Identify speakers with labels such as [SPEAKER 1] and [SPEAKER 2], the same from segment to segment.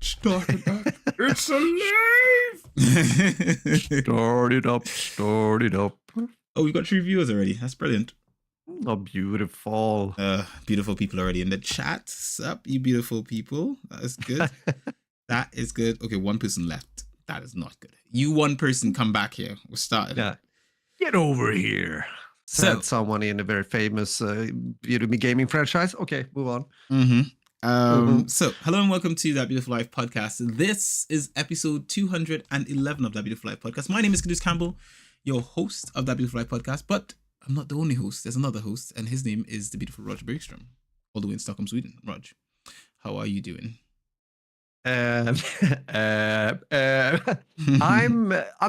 [SPEAKER 1] Start it up. It's alive.
[SPEAKER 2] Start it up.
[SPEAKER 1] Oh, we got 3 viewers already. That's brilliant.
[SPEAKER 2] Oh, beautiful.
[SPEAKER 1] Beautiful people already in the chat. Sup, you beautiful people. That is good. That is good. Okay, 1 person left. That is not good. You 1 person come back here. We're starting.
[SPEAKER 2] Yeah. Get over here. Said someone in a very famous video gaming franchise. Okay, move on.
[SPEAKER 1] So, hello and welcome to That Beautiful Life podcast. This is episode 211 of That Beautiful Life podcast. My name is Kudus Campbell, your host of That Beautiful Life podcast, but I'm not the only host. There's another host, and his name is the beautiful Roger Bergström, all the way in Stockholm, Sweden. Rog, how are you doing?
[SPEAKER 2] I'm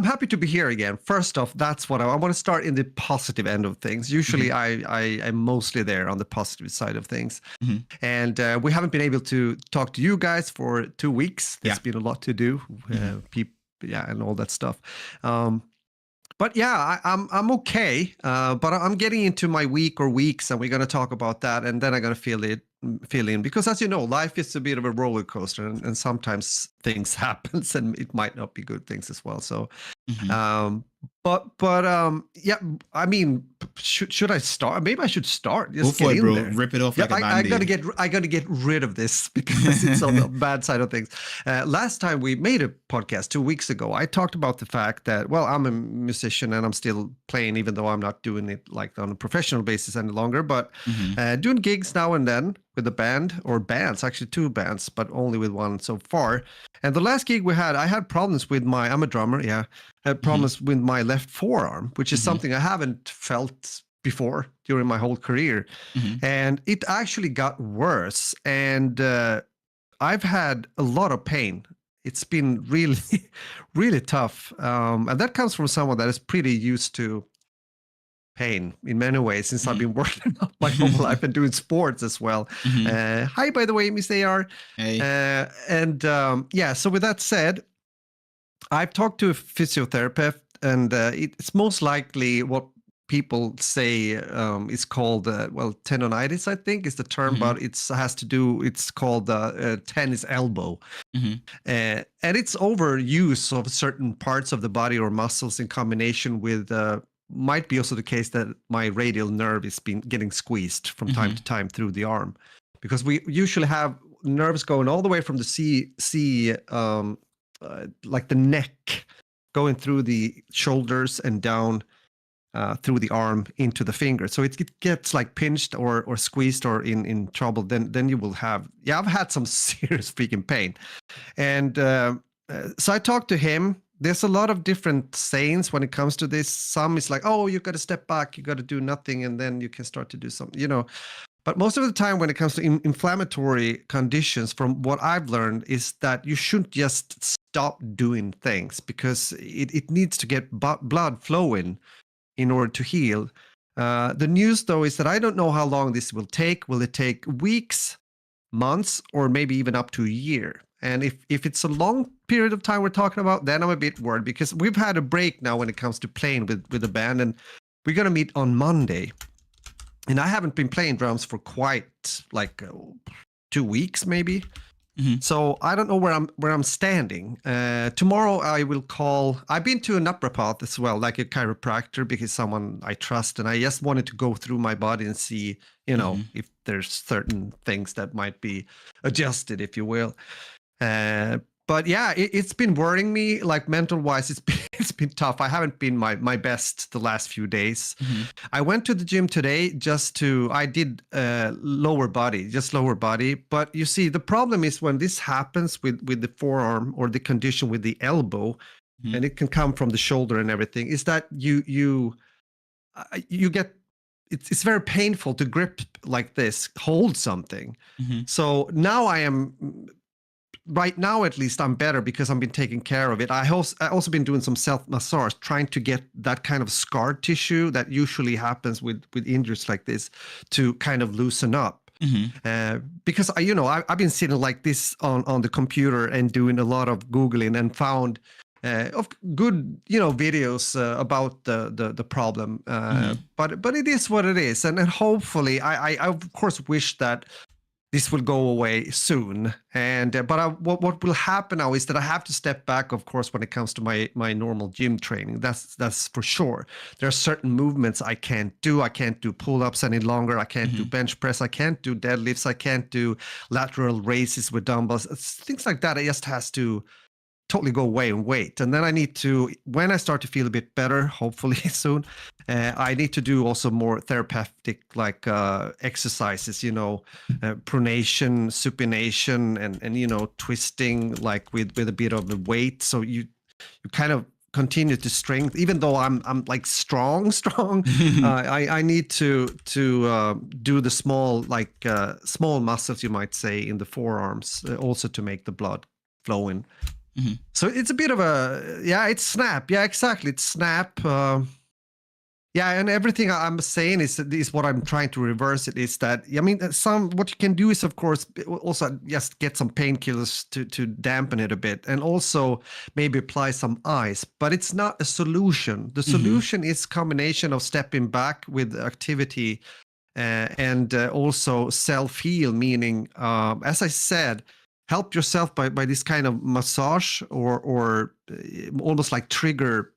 [SPEAKER 2] happy to be here again. First off, that's what I want to start in the positive end of things. Usually I am mostly there on the positive side of things. And we haven't been able to talk to you guys for 2 weeks. There's been a lot to do, and all that stuff. But yeah, I'm okay. But I'm getting into my week or weeks, and we're going to talk about that, and then I'm going to fill in, because as you know, life is a bit of a roller coaster, and sometimes things happen, and it might not be good things as well. So, yeah, I mean, should I start? Maybe I should start. Just
[SPEAKER 1] go for it, bro.
[SPEAKER 2] there.
[SPEAKER 1] Rip it off like a
[SPEAKER 2] Band-Aid. I gotta get rid of this because it's on the bad side of things. Last time we made a podcast 2 weeks ago, I talked about the fact that, well, I'm a musician and I'm still playing, even though I'm not doing it like on a professional basis any longer, but doing gigs now and then with a band, or bands, actually 2 bands, but only with 1 so far. And the last gig we had, I had problems with I'm a drummer, I had problems with my left forearm, which is something I haven't felt before during my whole career. And it actually got worse. And I've had a lot of pain. It's been really, really tough. And that comes from someone that is pretty used to pain in many ways, since I've been working out my whole life and doing sports as well. Hi, by the way, Miss AR.
[SPEAKER 1] Hey.
[SPEAKER 2] So with that said, I've talked to a physiotherapist, and it's most likely what people say is called, tendonitis, I think is the term, but it's called tennis elbow. And it's overuse of certain parts of the body or muscles in combination with might be also the case that my radial nerve is getting squeezed from time to time through the arm, because we usually have nerves going all the way from the like the neck, going through the shoulders and down through the arm into the finger. So it gets like pinched or squeezed or in trouble, then you will have, I've had some serious freaking pain. And so I talked to him. There's a lot of different sayings when it comes to this. Some is like, oh, you got to step back, you got to do nothing, and then you can start to do something, But most of the time when it comes to inflammatory conditions, from what I've learned, is that you shouldn't just stop doing things, because it needs to get blood flowing in order to heal. The news, though, is that I don't know how long this will take. Will it take weeks, months, or maybe even up to a year? And if it's a long period of time we're talking about, then I'm a bit worried, because we've had a break now when it comes to playing with the band, and we're going to meet on Monday. And I haven't been playing drums for quite like 2 weeks, maybe. So I don't know where I'm standing. Tomorrow I will call. I've been to a naprapath as well, like a chiropractor, because someone I trust, and I just wanted to go through my body and see, if there's certain things that might be adjusted, if you will. But yeah, it's been worrying me, like mental wise. It's been tough. I haven't been my best the last few days. I went to the gym today I did lower body. But you see, the problem is when this happens with the forearm or the condition with the elbow, and it can come from the shoulder and everything, is that you get, it's very painful to grip like this, hold something. So now right now, at least, I'm better because I've been taking care of it. I also been doing some self-massage, trying to get that kind of scar tissue that usually happens with injuries like this to kind of loosen up. Because I've been sitting like this on the computer and doing a lot of Googling, and found of good videos about the problem. But it is what it is, and hopefully I of course wish that this will go away soon. And but what will happen now is that I have to step back, of course, when it comes to my normal gym training. That's for sure. There are certain movements I can't do. I can't do pull-ups any longer. I can't do bench press. I can't do deadlifts. I can't do lateral raises with dumbbells. Things like that. It just has to totally go away and wait. And then I need to, when I start to feel a bit better, hopefully soon, I need to do also more therapeutic like exercises, pronation, supination, and twisting like with a bit of the weight. So you kind of continue to strengthen, even though I'm like strong. I need to do the small muscles, you might say, in the forearms, also to make the blood flow in. So it's a bit of it's snap. Yeah, exactly. It's snap. And everything I'm saying is what I'm trying to reverse. It is that, I mean, what you can do is, of course, also just get some painkillers to dampen it a bit, and also maybe apply some ice. But it's not a solution. The solution is combination of stepping back with activity and also self-heal, meaning, as I said, help yourself by this kind of massage or almost like trigger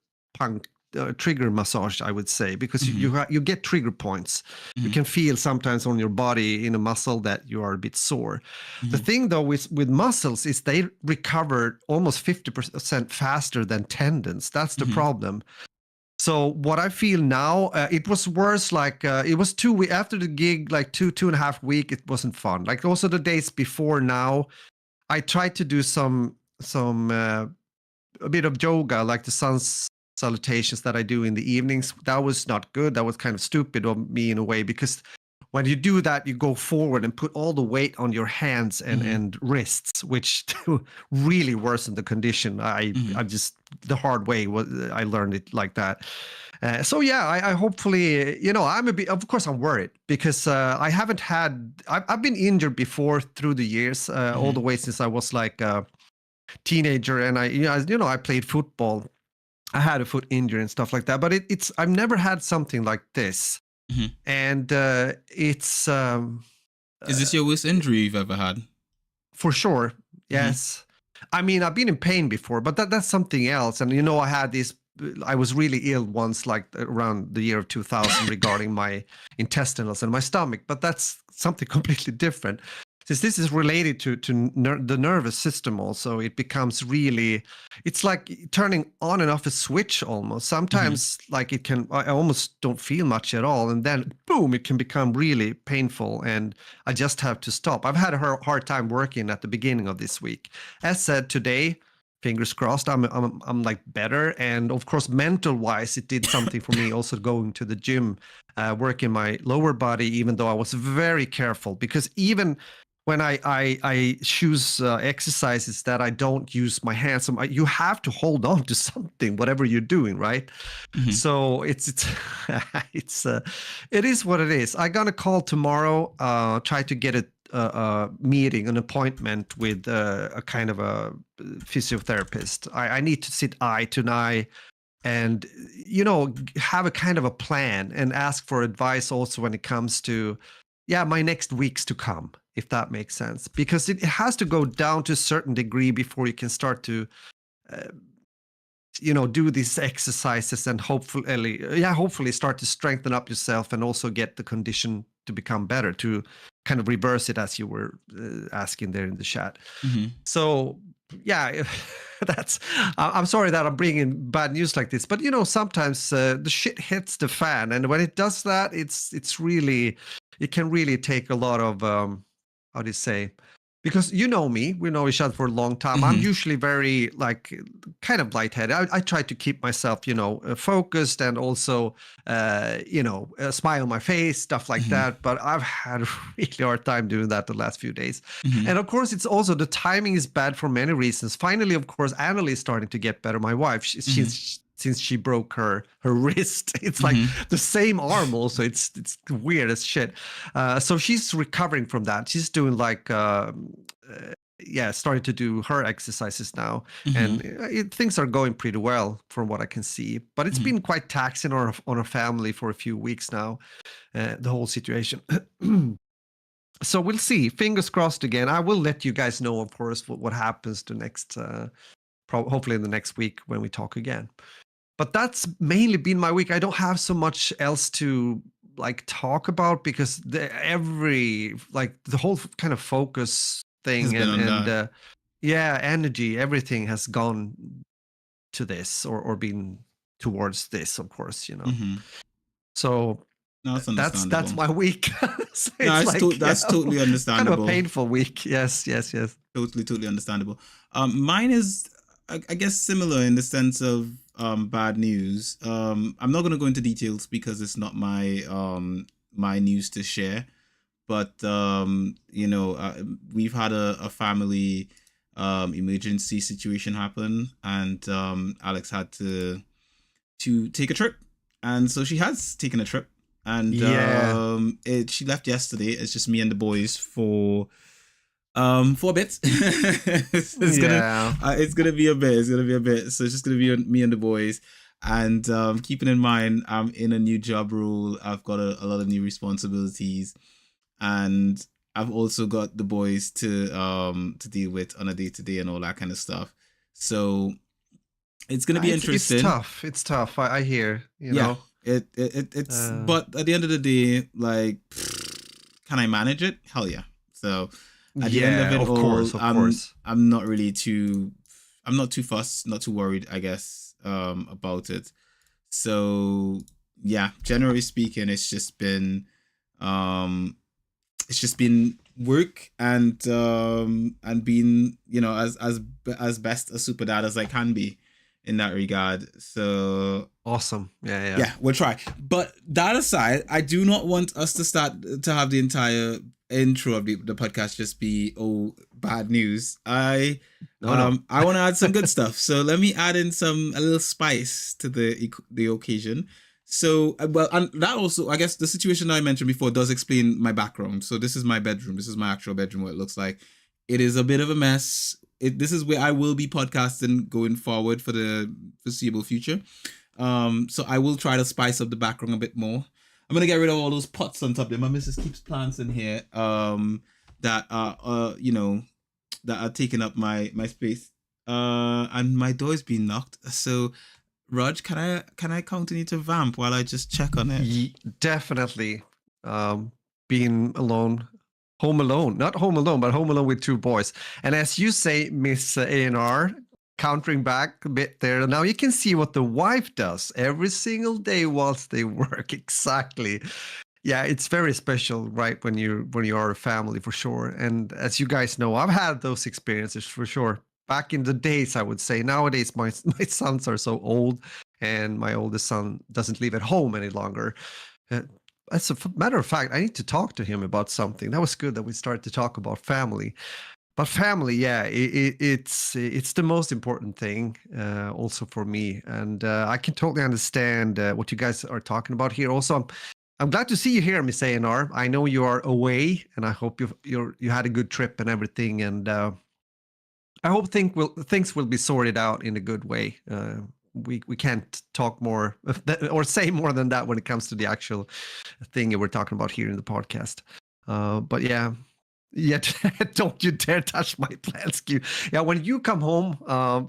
[SPEAKER 2] massage, I would say, because you get trigger points. You can feel sometimes on your body in a muscle that you are a bit sore. The thing though with muscles is they recover almost 50% faster than tendons. That's the problem. So what I feel now, it was worse. Like it was 2 weeks after the gig, like 2.5 weeks. It wasn't fun. Like also the days before now, I tried to do a bit of yoga, like the sun's salutations that I do in the evenings. That was not good. That was kind of stupid of me in a way, because when you do that, you go forward and put all the weight on your hands and wrists, which really worsen the condition. I just, the hard way, I learned it like that. I hopefully, I'm a bit, of course I'm worried, because I've been injured before through the years, all the way since I was like a teenager, and I played football. I had a foot injury and stuff like that, but I've never had something like this. And it's
[SPEAKER 3] is this your worst injury you've ever had?
[SPEAKER 2] For sure, yes. I mean, I've been in pain before, but that's something else. And I was really ill once, like around the year of 2000, regarding my intestinals and my stomach, but that's something completely different. Since this is related to the nervous system also, it becomes really, it's like turning on and off a switch almost. Sometimes like I almost don't feel much at all. And then boom, it can become really painful and I just have to stop. I've had a hard time working at the beginning of this week. As said, today, fingers crossed, I'm like better. And of course, mental wise, it did something for me also going to the gym, working my lower body, even though I was very careful, because even when I choose exercises that I don't use my hands, you have to hold on to something, whatever you're doing, right? So it is what it is. I'm gonna call tomorrow, try to get a meeting, an appointment with a kind of a physiotherapist. I need to sit eye to eye and have a kind of a plan and ask for advice also when it comes to my next weeks to come, if that makes sense, because it has to go down to a certain degree before you can start to do these exercises and hopefully start to strengthen up yourself and also get the condition to become better, to kind of reverse it, as you were asking there in the chat. So I'm sorry that I'm bringing bad news like this, but sometimes the shit hits the fan, and when it does that, it can really take a lot of how do you say, because we know each other for a long time. I'm usually very kind of lightheaded. I try to keep myself focused and also a smile on my face, stuff like that, but I've had a really hard time doing that the last few days. And of course, it's also the timing is bad for many reasons. Finally, of course, Annalie is starting to get better. My wife, she's since she broke her wrist, it's like the same arm also. It's weird as shit. So she's recovering from that. She's doing starting to do her exercises now, and things are going pretty well from what I can see. But it's been quite taxing on our family for a few weeks now, the whole situation. So we'll see. Fingers crossed again. I will let you guys know, of course, what happens the next, hopefully in the next week when we talk again. But that's mainly been my week. I don't have so much else to like talk about because the whole kind of focus
[SPEAKER 1] Has
[SPEAKER 2] thing
[SPEAKER 1] been on that.
[SPEAKER 2] energy, everything has gone to this or been towards this, of course,
[SPEAKER 1] Mm-hmm.
[SPEAKER 2] So
[SPEAKER 1] No, that's
[SPEAKER 2] that's
[SPEAKER 1] understandable.
[SPEAKER 2] my week. So
[SPEAKER 1] No,
[SPEAKER 2] it's like
[SPEAKER 1] that's totally
[SPEAKER 2] kind of a
[SPEAKER 1] understandable.
[SPEAKER 2] painful week. Yes.
[SPEAKER 1] Totally understandable. Mine is, I guess, similar in the sense of bad news. I'm not gonna go into details because it's not my news to share. But we've had a family emergency situation happen, and Alex had to take a trip, and so she has taken a trip, and she left yesterday. It's just me and the boys for a bit. It's gonna be a bit. It's gonna be a bit. So it's just gonna be me and the boys. And keeping in mind, I'm in a new job role. I've got a lot of new responsibilities, and I've also got the boys to deal with on a day to day and all that kind of stuff. So it's gonna be interesting.
[SPEAKER 2] It's tough. I hear. You know.
[SPEAKER 1] It's. But at the end of the day, like, can I manage it? Hell yeah. So at the end of it,
[SPEAKER 2] of course.
[SPEAKER 1] I'm not really too. I'm not too fussed, not too worried, I guess, about it. So yeah, generally speaking, it's just been work and being, as best a super dad as I can be in that regard. So
[SPEAKER 2] awesome. Yeah,
[SPEAKER 1] we'll try. But that aside, I do not want us to start to have the entire intro of the podcast just be bad news. I want to add some good stuff. So let me add in a little spice to the occasion. So, and that also, I guess the situation I mentioned before does explain my background. So this is my bedroom. This is my actual bedroom, what it looks like. It is a bit of a mess. This is where I will be podcasting going forward for the foreseeable future. So I will try to spice up the background a bit more. I'm gonna get rid of all those pots on top there. My missus keeps plants in here that are that are taking up my space. And my door's been knocked. So Raj, can I continue to vamp while I just check on it?
[SPEAKER 2] Definitely. Being alone, home alone, not home alone, but home alone with two boys. And as you say, Miss A&R, countering back a bit there. Now you can see what the wife does every single day whilst they work. Exactly. Yeah, it's very special, right? When you are a family, for sure. And as you guys know, I've had those experiences for sure. Back in the days, I would say. Nowadays, my sons are so old, and my oldest son doesn't live at home any longer. As a matter of fact, I need to talk to him about something. That was good that we started to talk about family. But family, yeah, it's the most important thing, also for me. And I can totally understand what you guys are talking about here. Also, I'm glad to see you here, Miss A&R. I know you are away, and I hope you had a good trip and everything. And I hope things will be sorted out in a good way. We can't talk more or say more than that when it comes to the actual thing that we're talking about here in the podcast. But yeah, don't you dare touch my plants, Q. Yeah, when you come home,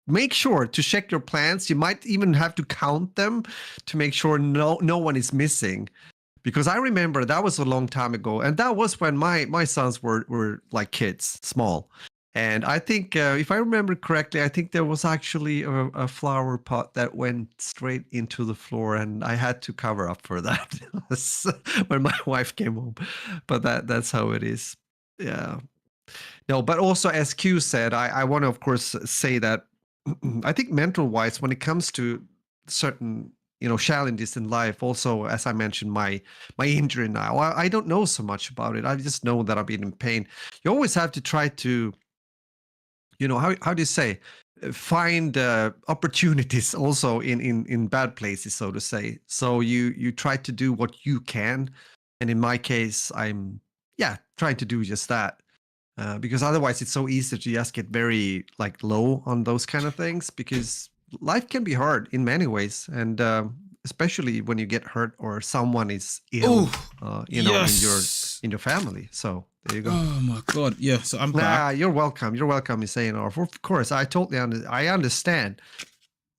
[SPEAKER 2] make sure to check your plants. You might even have to count them to make sure no one is missing. Because I remember that was a long time ago, and that was when my sons were like kids, small. And I think, if I remember correctly, I think there was actually a flower pot that went straight into the floor, and I had to cover up for that when my wife came home. But that's how it is. Yeah. No, but also as Q said, I want to, of course, say that I think mental-wise, when it comes to certain challenges in life, also as I mentioned, my injury now, I don't know so much about it. I just know that I've been in pain. You always have to try to, how do you say, find opportunities also in bad places, so to say. So you try to do what you can, and in my case, I'm trying to do just that. Because otherwise it's so easy to just get very low on those kind of things, because life can be hard in many ways, and especially when you get hurt or someone is ill,
[SPEAKER 1] yes.
[SPEAKER 2] in your family. So there you go.
[SPEAKER 1] Oh my god. Yeah. So I'm back.
[SPEAKER 2] You're welcome. You're welcome, Isayanor. Of course, I totally I understand.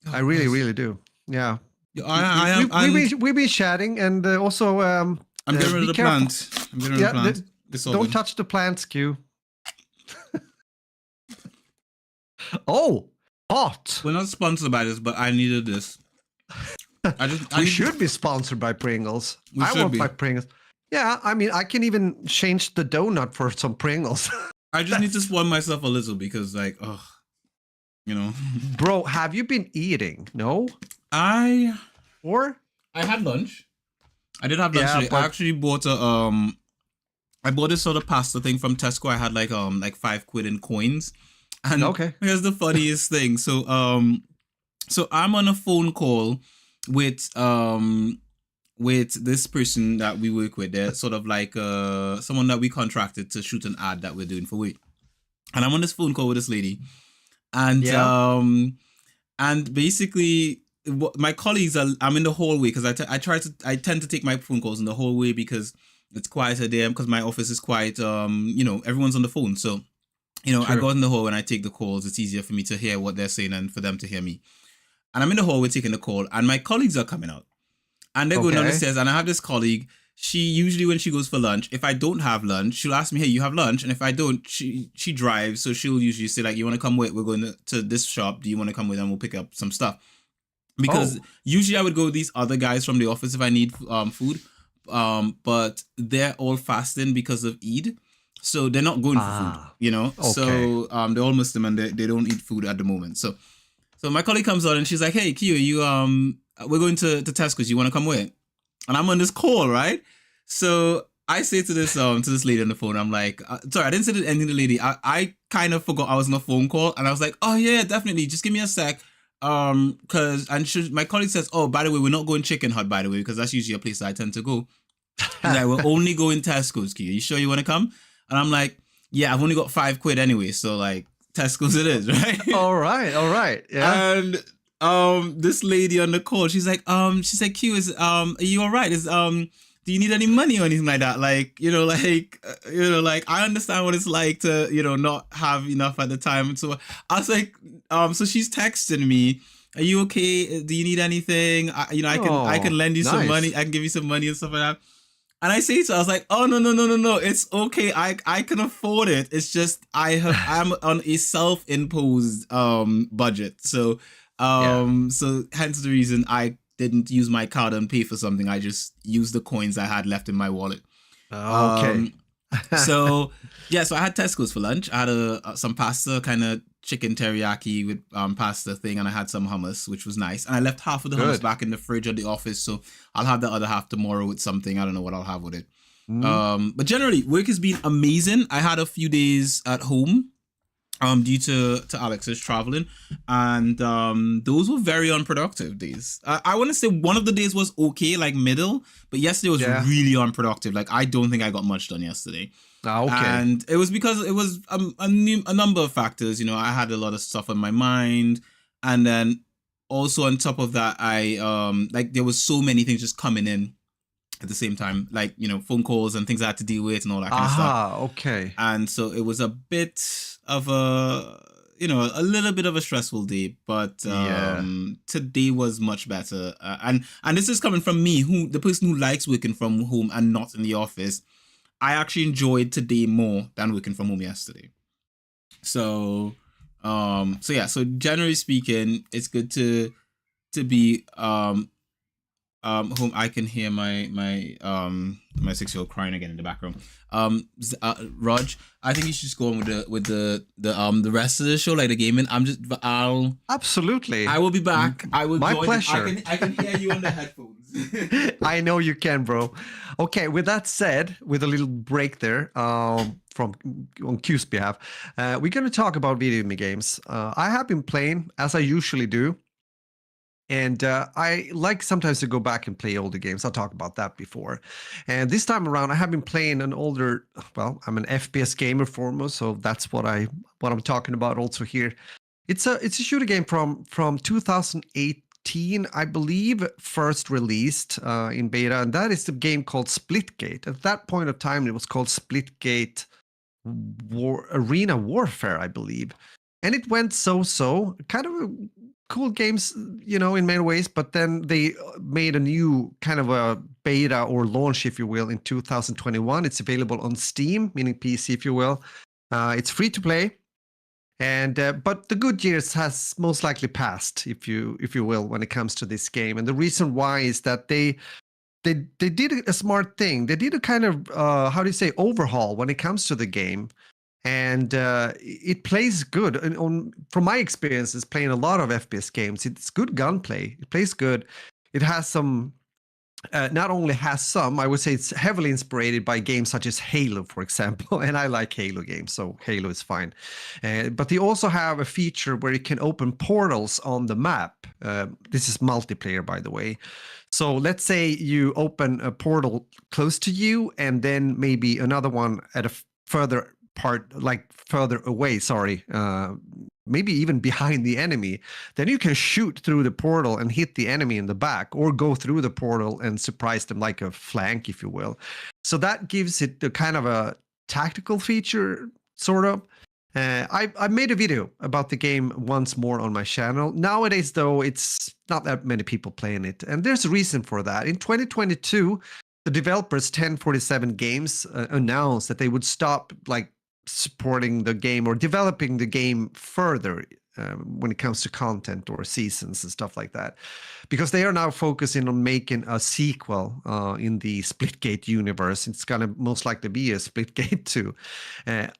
[SPEAKER 1] Oh,
[SPEAKER 2] I really,
[SPEAKER 1] gosh.
[SPEAKER 2] really do. Yeah.
[SPEAKER 1] Yeah, I am. And
[SPEAKER 2] We've been chatting, and also
[SPEAKER 1] I'm getting rid
[SPEAKER 2] be
[SPEAKER 1] of the
[SPEAKER 2] careful.
[SPEAKER 1] plant. I'm getting rid of the plant. It's all
[SPEAKER 2] Don't
[SPEAKER 1] good.
[SPEAKER 2] touch the plants, Q. Oh, hot.
[SPEAKER 1] We're not sponsored by this, but I needed this.
[SPEAKER 2] We should be sponsored by Pringles. I
[SPEAKER 1] should
[SPEAKER 2] want
[SPEAKER 1] be.
[SPEAKER 2] my Pringles. Yeah, I mean, I can even change the donut for some Pringles.
[SPEAKER 1] I just need to spoil myself a little because, like, oh, you know.
[SPEAKER 2] Bro, have you been eating? No? Or?
[SPEAKER 1] I had lunch. I did have lunch
[SPEAKER 2] Yeah,
[SPEAKER 1] today.
[SPEAKER 2] but-
[SPEAKER 1] I actually bought I bought this sort of pasta thing from Tesco. I had like £5 in coins. And
[SPEAKER 2] Okay.
[SPEAKER 1] here's the funniest thing. So I'm on a phone call with this person that we work with. They're sort of like someone that we contracted to shoot an ad that we're doing for Wait. And I'm on this phone call with this lady. And and basically my colleagues I'm in the hallway because I tend to take my phone calls in the hallway because it's quieter there because my office is quiet. Everyone's on the phone. So, I
[SPEAKER 2] Sure.
[SPEAKER 1] go in the hall and I take the calls. It's easier for me to hear what they're saying and for them to hear me. And I'm in the hallway taking the call and my colleagues are coming out. And they're going down the
[SPEAKER 2] Okay.
[SPEAKER 1] stairs and I have this colleague. She usually, when she goes for lunch, if I don't have lunch, she'll ask me, hey, you have lunch? And if I don't, she drives. So she'll usually say like, you want to come with? We're going to this shop. Do you want to come with? And we'll pick up some stuff. Because usually I would go with these other guys from the office if I need food. But they're all fasting because of Eid. So they're not going for food,
[SPEAKER 2] Okay.
[SPEAKER 1] So they're all Muslim and they don't eat food at the moment. So my colleague comes on and she's like, hey, Kyo, we're going to Tesco's. You want to come with? And I'm on this call, right? So I say to this lady on the phone, I'm like, sorry, I didn't say anything to the lady. I kind of forgot I was on a phone call and I was like, oh yeah, definitely. Just give me a sec. My colleague says, oh, by the way, we're not going Chicken Hut, by the way, because that's usually a place that I tend to go. He's like, we're only going Tesco's, Kyo. You sure you want to come? And I'm like, yeah, I've only got £5 anyway. So like Tesco's it is, right?
[SPEAKER 2] All right. Yeah.
[SPEAKER 1] And this lady on the call, she's like, she said, Q, are you all right? Do you need any money or anything like that? Like, I understand what it's like to, not have enough at the time. And so I was like, so she's texting me, are you okay? Do you need anything? I can lend you some
[SPEAKER 2] nice.
[SPEAKER 1] money. I can give you some money and stuff like that. And I say to her, I was like, oh, no. It's okay. I can afford it. It's just, I'm on a self-imposed, budget. So, so hence the reason I didn't use my card and pay for something. I just used the coins I had left in my wallet.
[SPEAKER 2] Okay.
[SPEAKER 1] So I had Tesco's for lunch. I had some pasta, kind of chicken teriyaki with pasta thing, and I had some hummus, which was nice. And I left half of the hummus back in the fridge at the office, so I'll have the other half tomorrow with something. I don't know what I'll have with it. But generally, work has been amazing. I had a few days at home due to Alex's traveling, and those were very unproductive days. I want to say one of the days was okay, like middle, but yesterday was really unproductive. Like I don't think I got much done yesterday.
[SPEAKER 2] Okay.
[SPEAKER 1] And it was because it was a number of factors. I had a lot of stuff on my mind, and then also on top of that, I there was so many things just coming in at the same time, like phone calls and things I had to deal with and all that kind of stuff.
[SPEAKER 2] Okay.
[SPEAKER 1] And so it was a bit of a little bit of a stressful day, but today was much better. And this is coming from me, the person who likes working from home and not in the office. I actually enjoyed today more than working from home yesterday. So generally speaking, it's good to be home. I can hear my 6-year-old crying again in the background. Raj, I think you should just go on with the rest of the show, like the gaming.
[SPEAKER 2] Absolutely.
[SPEAKER 1] I will be back. I will.
[SPEAKER 2] My
[SPEAKER 1] join.
[SPEAKER 2] pleasure.
[SPEAKER 1] I can hear you on the headphones.
[SPEAKER 2] I know you can, bro. Okay, with that said, with a little break there from on Q's behalf, we're going to talk about video games. I have been playing, as I usually do, and I like sometimes to go back and play older games. I talked about that before. And this time around, I have been playing an older, I'm an FPS gamer foremost, so that's what I'm talking about also here. It's a shooter game from 2008 2014, I believe, first released in beta, and that is the game called Splitgate. At that point of time, it was called Splitgate Arena Warfare, I believe. And it went so, kind of a cool games, in many ways, but then they made a new kind of a beta or launch, if you will, in 2021. It's available on Steam, meaning PC, if you will. It's free to play. And but the good years has most likely passed, if you will, when it comes to this game. And the reason why is that they did a smart thing. They did a kind of overhaul when it comes to the game, and it plays good. And from my experiences playing a lot of FPS games, it's good gunplay. It plays good. It has some. Not only has some, I would say it's heavily inspired by games such as Halo, for example, and I like Halo games, so Halo is fine. But they also have a feature where you can open portals on the map. This is multiplayer, by the way. So let's say you open a portal close to you, and then maybe another one at a further away, maybe even behind the enemy. Then you can shoot through the portal and hit the enemy in the back, or go through the portal and surprise them like a flank, if you will. So that gives it the kind of a tactical feature, sort of. I made a video about the game once more on my channel. Nowadays, though, it's not that many people playing it, and there's a reason for that. In 2022, the developers 1047 Games announced that they would stop supporting the game or developing the game further when it comes to content or seasons and stuff like that, because they are now focusing on making a sequel in the Splitgate universe. It's gonna most likely be a Splitgate 2.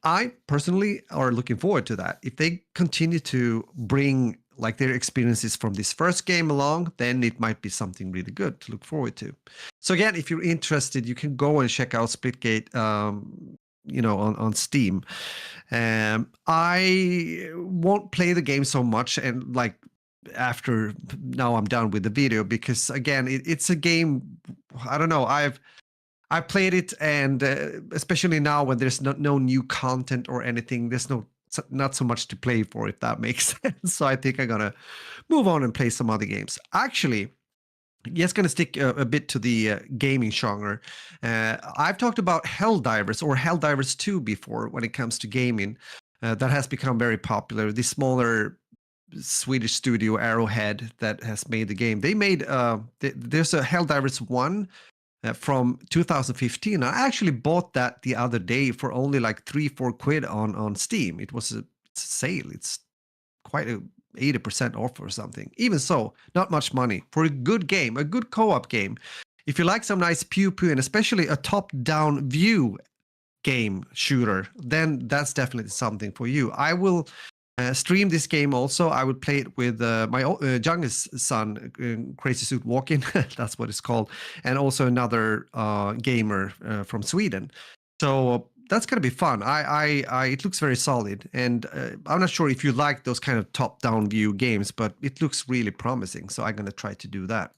[SPEAKER 2] I personally are looking forward to that. If they continue to bring their experiences from this first game along, then it might be something really good to look forward to. So again, if you're interested, you can go and check out Splitgate on Steam. I won't play the game so much, and after now I'm done with the video, because again, it's a game, I don't know, I've played it, and especially now when there's no new content or anything, there's not so much to play for, if that makes sense. So I think I'm gonna move on and play some other games. Actually, just going to stick a bit to the gaming genre. I've talked about Helldivers or Helldivers 2 before when it comes to gaming. That has become very popular. The smaller Swedish studio Arrowhead that has made the game. They made there's a Helldivers 1 from 2015. I actually bought that the other day for only $3-4 quid on Steam. It's a sale. It's quite a 80% off or something. Even so, not much money for a good game, a good co-op game. If you like some nice pew and especially a top-down view game shooter, then that's definitely something for you. I will stream this game also. I would play it with my youngest son, Crazy Suit Walking, that's what it's called, and also another gamer from Sweden. So that's gonna be fun. It looks very solid, and I'm not sure if you like those kind of top-down view games, but it looks really promising. So I'm gonna try to do that.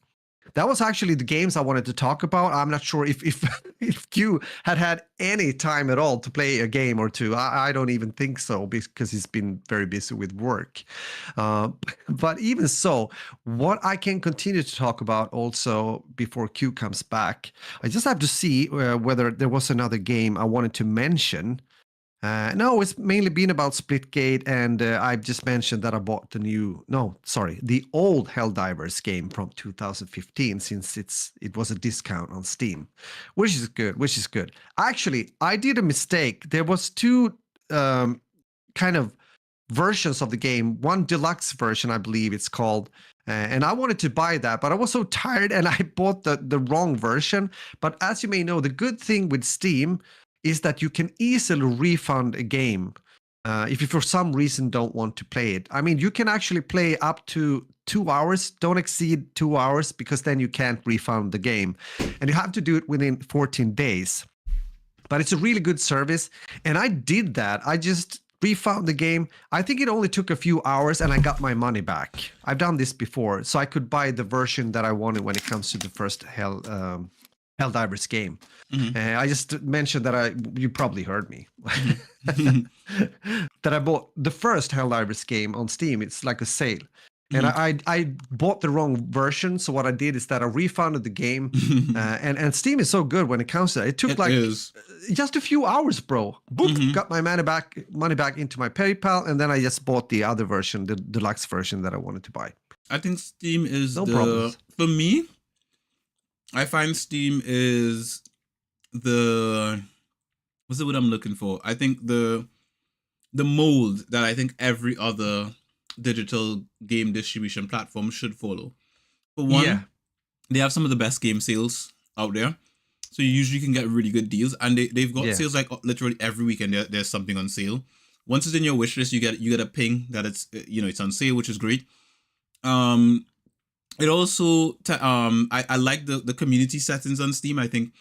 [SPEAKER 2] That was actually the games I wanted to talk about. I'm not sure if you had any time at all to play a game or two. I don't even think so, because he's been very busy with work. But even so, what I can continue to talk about also before Q comes back, I just have to see whether there was another game I wanted to mention. No, it's mainly been about Splitgate, and I've just mentioned that I bought the old Helldivers game from 2015, since it was a discount on Steam, which is good. Actually, I did a mistake. There was two kind of versions of the game. One deluxe version, I believe it's called, and I wanted to buy that, but I was so tired and I bought the wrong version. But as you may know, the good thing with Steam is that you can easily refund a game if you for some reason don't want to play it. I mean, you can actually play up to 2 hours. Don't exceed 2 hours, because then you can't refund the game, and you have to do it within 14 days. But it's a really good service, and I did that. I just refound the game. I think it only took a few hours, and I got my money back. I've done this before, so I could buy the version that I wanted when it comes to the first Helldivers game. I just mentioned that you probably heard me. That I bought the first Helldivers game on Steam. It's like a sale. And I bought the wrong version. So what I did is that I refunded the game. And Steam is so good when it comes to that. It took just a few hours, bro. Boop, got my money back into my PayPal, and then I just bought the other version, the deluxe version that I wanted to buy.
[SPEAKER 1] I think Steam is
[SPEAKER 2] problems.
[SPEAKER 1] For me, I find Steam is what's the word I'm looking for? I think the mold that I think every other digital game distribution platform should follow. For one, they have some of the best game sales out there. So you usually can get really good deals, and they've got sales like literally every weekend. There's something on sale. Once it's in your wish list, you get a ping that it's on sale, which is great. It also I like the community settings on Steam. I think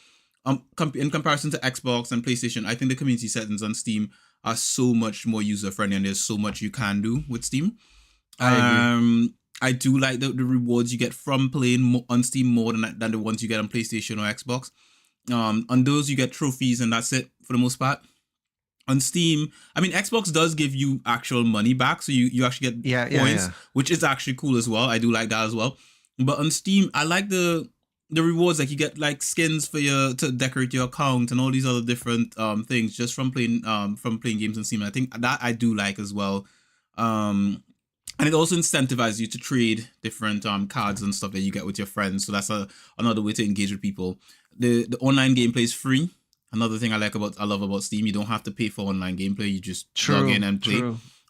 [SPEAKER 1] in comparison to Xbox and PlayStation, I think the community settings on Steam are so much more user friendly, and there's so much you can do with Steam. I do like the rewards you get from playing on Steam more than the ones you get on PlayStation or Xbox. On those you get trophies, and that's it for the most part. On Steam, I mean, Xbox does give you actual money back, so you actually get points, which is actually cool as well. I do like that as well. But on Steam, I like the rewards, like you get like skins to decorate your account and all these other different things just from playing games on Steam. I think that I do like as well. And it also incentivizes you to trade different cards and stuff that you get with your friends. So that's another way to engage with people. The online gameplay is free. Another thing I love about Steam, you don't have to pay for online gameplay. You just log in and play.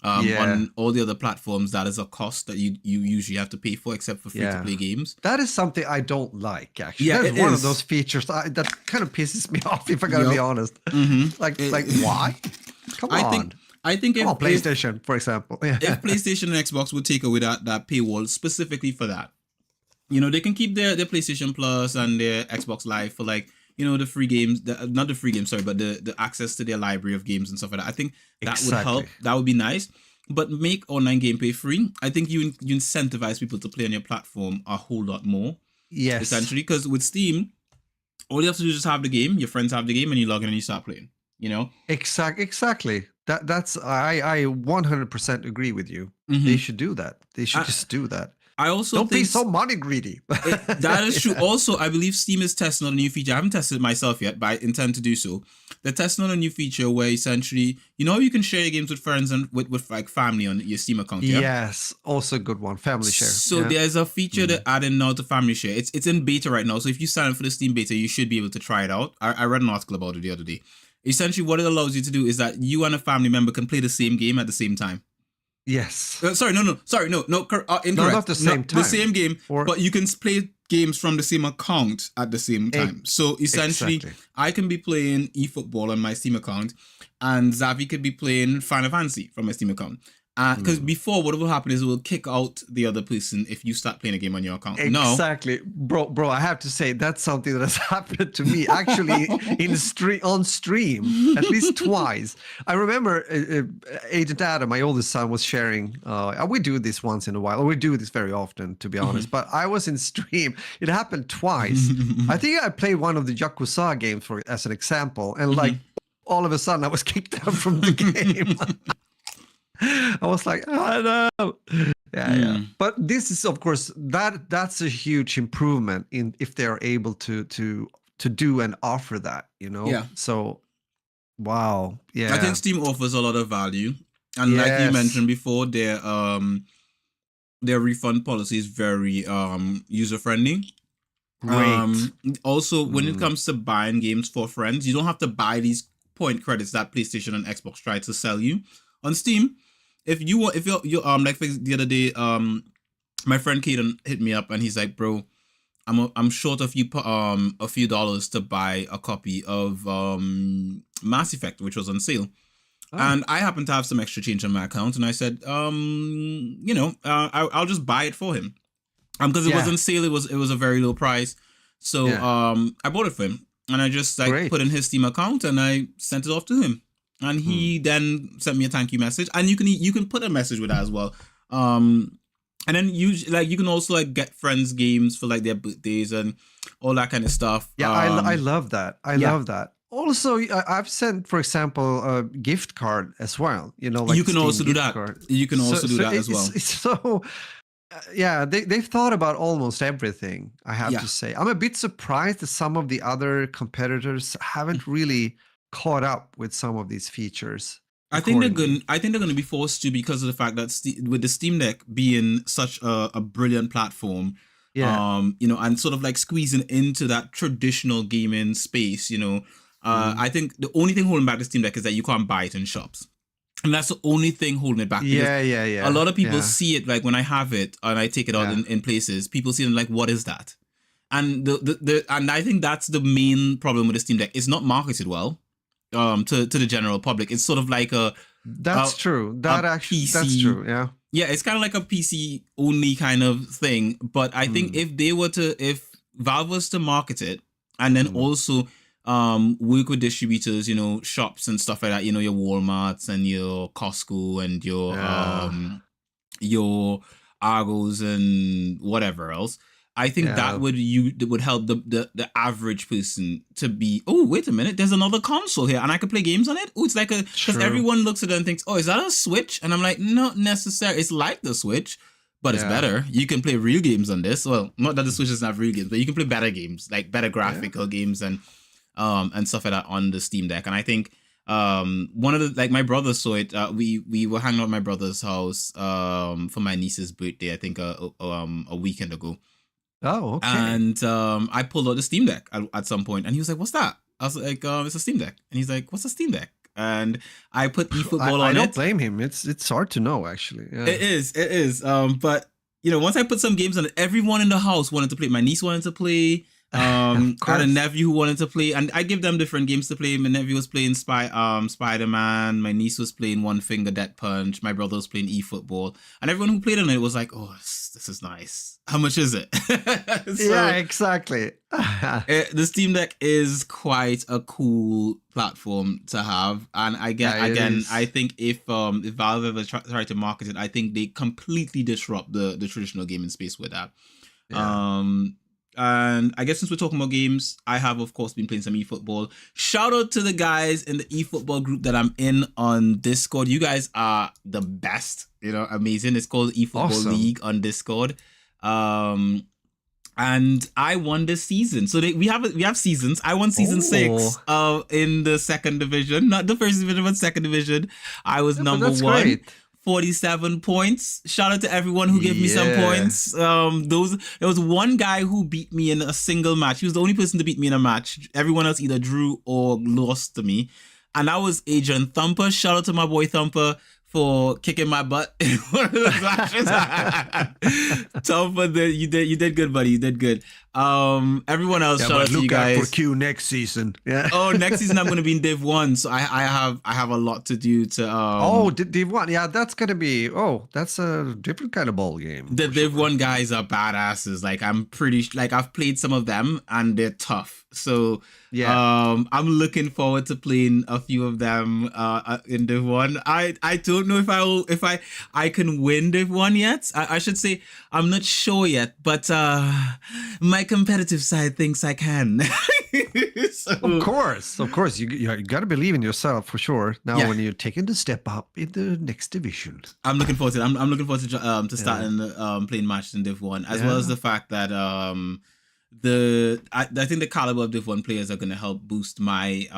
[SPEAKER 1] On all the other platforms, that is a cost that you usually have to pay for, except for free-to-play games.
[SPEAKER 2] That is something I don't like, actually. Yeah, that's one of those features that kind of pisses me off, if I gotta be honest. Like why? Come on.
[SPEAKER 1] I think if
[SPEAKER 2] PlayStation, for example.
[SPEAKER 1] If PlayStation and Xbox would take away that paywall specifically for that, they can keep their PlayStation Plus and their Xbox Live for the free games, not the free games, sorry, but the access to their library of games and stuff like that. I think that would help. That would be nice. But make online gameplay free. I think you incentivize people to play on your platform a whole lot more.
[SPEAKER 2] Yes.
[SPEAKER 1] Essentially, because with Steam, all you have to do is just have the game, your friends have the game, and you log in and you start playing.
[SPEAKER 2] Exactly. That's I 100% agree with you. They should do that. They should just do that.
[SPEAKER 1] I also
[SPEAKER 2] don't be so money greedy.
[SPEAKER 1] That is true. Also, I believe Steam is testing on a new feature. I haven't tested it myself yet, but I intend to do so. They're testing on a new feature where essentially, you can share your games with friends and with like family on your Steam account. Yeah?
[SPEAKER 2] Yes, also a good one, family share.
[SPEAKER 1] So there's a feature that adding now to family share. It's in beta right now. So if you sign up for the Steam beta, you should be able to try it out. I read an article about it the other day. Essentially, what it allows you to do is that you and a family member can play the same game at the same time.
[SPEAKER 2] Yes.
[SPEAKER 1] Sorry, no, incorrect.
[SPEAKER 2] No, not the same time.
[SPEAKER 1] The same game, but you can play games from the same account at the same time. So essentially, I can be playing Efootball on my Steam account, and Xavi could be playing Final Fantasy from my Steam account. Because before, what will happen is it will kick out the other person if you start playing a game on your account.
[SPEAKER 2] Exactly. Bro, I have to say that's something that has happened to me actually on stream at least twice. I remember Agent Adam, my oldest son, was sharing. We do this once in a while. We do this very often, to be honest. But I was in stream. It happened twice. I think I played one of the Yakuza games as an example, and all of a sudden I was kicked out from the game. I was like, oh no. Yeah. But this is, of course, that's a huge improvement if they are able to do and offer that, Yeah. So, wow. Yeah.
[SPEAKER 1] I think Steam offers a lot of value, and like you mentioned before, their refund policy is very user friendly.
[SPEAKER 2] Great.
[SPEAKER 1] Also, when it comes to buying games for friends, you don't have to buy these point credits that PlayStation and Xbox try to sell you on Steam. If you're like for the other day, my friend Kaden hit me up and he's like, bro, I'm short of a few dollars to buy a copy of Mass Effect, which was on sale. And I happen to have some extra change on my account, and I said, I'll just buy it for him. Because it was on sale, it was a very low price. So I bought it for him. And I just put in his Steam account and I sent it off to him. And he then sent me a thank you message, and you can put a message with that as well. And then you can also get friends games for their birthdays and all that kind of stuff.
[SPEAKER 2] Yeah, I love that. I love that. Also, I've sent, for example, a gift card as well.
[SPEAKER 1] You can also do that. You can also do that as well.
[SPEAKER 2] So Yeah, they've thought about almost everything, I have
[SPEAKER 1] Yeah.
[SPEAKER 2] to say. I'm a bit surprised that some of the other competitors haven't really caught up with some of these features accordingly.
[SPEAKER 3] I think they're going to be forced to because of the fact that with the Steam Deck being such a brilliant platform,
[SPEAKER 2] Yeah.
[SPEAKER 3] and sort of like squeezing into that traditional gaming space, I think the only thing holding back the Steam Deck is that you can't buy it in shops. And that's the only thing holding it back. Because
[SPEAKER 2] Yeah.
[SPEAKER 3] a lot of people
[SPEAKER 2] Yeah.
[SPEAKER 3] see it like when I have it and I take it out in places, people see it like, what is that? And and I think that's the main problem with the Steam Deck. It's not marketed well to the general public. It's sort of like
[SPEAKER 2] That's true. That actually
[SPEAKER 3] PC.
[SPEAKER 2] that's true. Yeah.
[SPEAKER 3] Yeah, it's kind of like a PC only kind of thing. But I think if Valve was to market it and then also work with distributors, shops and stuff like that, your Walmarts and your Costco and your Argos and whatever else. I think that would help the average person to be, oh, wait a minute, there's another console here and I could play games on it. Oh, it's like because everyone looks at it and thinks, oh, is that a Switch? And I'm like, not necessarily. It's like the Switch, but it's better. You can play real games on this. Well, not that the Switch doesn't have real games, but you can play better games, like better graphical games and stuff like that on the Steam Deck. And I think one of the, like, my brother saw it. We were hanging out at my brother's house for my niece's birthday, I think a weekend ago.
[SPEAKER 2] Oh, okay.
[SPEAKER 3] And I pulled out the Steam Deck at some point, and he was like, "What's that?" I was like, "It's a Steam Deck." And he's like, "What's a Steam Deck?" And I put Efootball on it.
[SPEAKER 2] I don't blame him. It's hard to know, actually. Yeah.
[SPEAKER 3] It is. But once I put some games on it, everyone in the house wanted to play. My niece wanted to play. I had a nephew who wanted to play, and I give them different games to play. My nephew was playing Spider-Man. My niece was playing One Finger Death Punch. My brother was playing Efootball, and everyone who played on it was like, "Oh, this is nice. How much is it?"
[SPEAKER 2] Yeah, exactly.
[SPEAKER 3] The Steam Deck is quite a cool platform to have, and I think if Valve ever try to market it, I think they completely disrupt the traditional gaming space with that.
[SPEAKER 2] Yeah.
[SPEAKER 3] And I guess since we're talking about games, I have, of course, been playing some eFootball. Shout out to the guys in the eFootball group that I'm in on Discord. You guys are the best, amazing. It's called eFootball League on Discord. And I won this season. So we have seasons. I won season 6 in the second division, not the first division, but second division. I was number 1. Great. 47 points. Shout out to everyone who gave me some points. There was one guy who beat me in a single match. He was the only person to beat me in a match. Everyone else either drew or lost to me. And that was Agent Thumper. Shout out to my boy Thumper for kicking my butt in one of those matches. Thumper, you did good, buddy. You did good. Everyone else, shout out to you guys.
[SPEAKER 2] Look out for Q next season. Yeah.
[SPEAKER 3] Oh, next season I'm going to be in Div 1, so I have a lot to do to.
[SPEAKER 2] Div 1, yeah, that's gonna be. Oh, that's a different kind of ball game.
[SPEAKER 3] The Div 1 guys are badasses. Like, I'm pretty like I've played some of them and they're tough. So yeah, I'm looking forward to playing a few of them in Div 1. I don't know if I can win Div 1 yet. I should say I'm not sure yet, but my competitive side thinks I can.
[SPEAKER 2] So, of course, you got to believe in yourself for sure. Now, when you're taking the step up in the next division,
[SPEAKER 3] I'm looking forward to it. I'm looking forward to starting playing matches in Div 1, as well as the fact that I think the caliber of Div 1 players are going to help boost my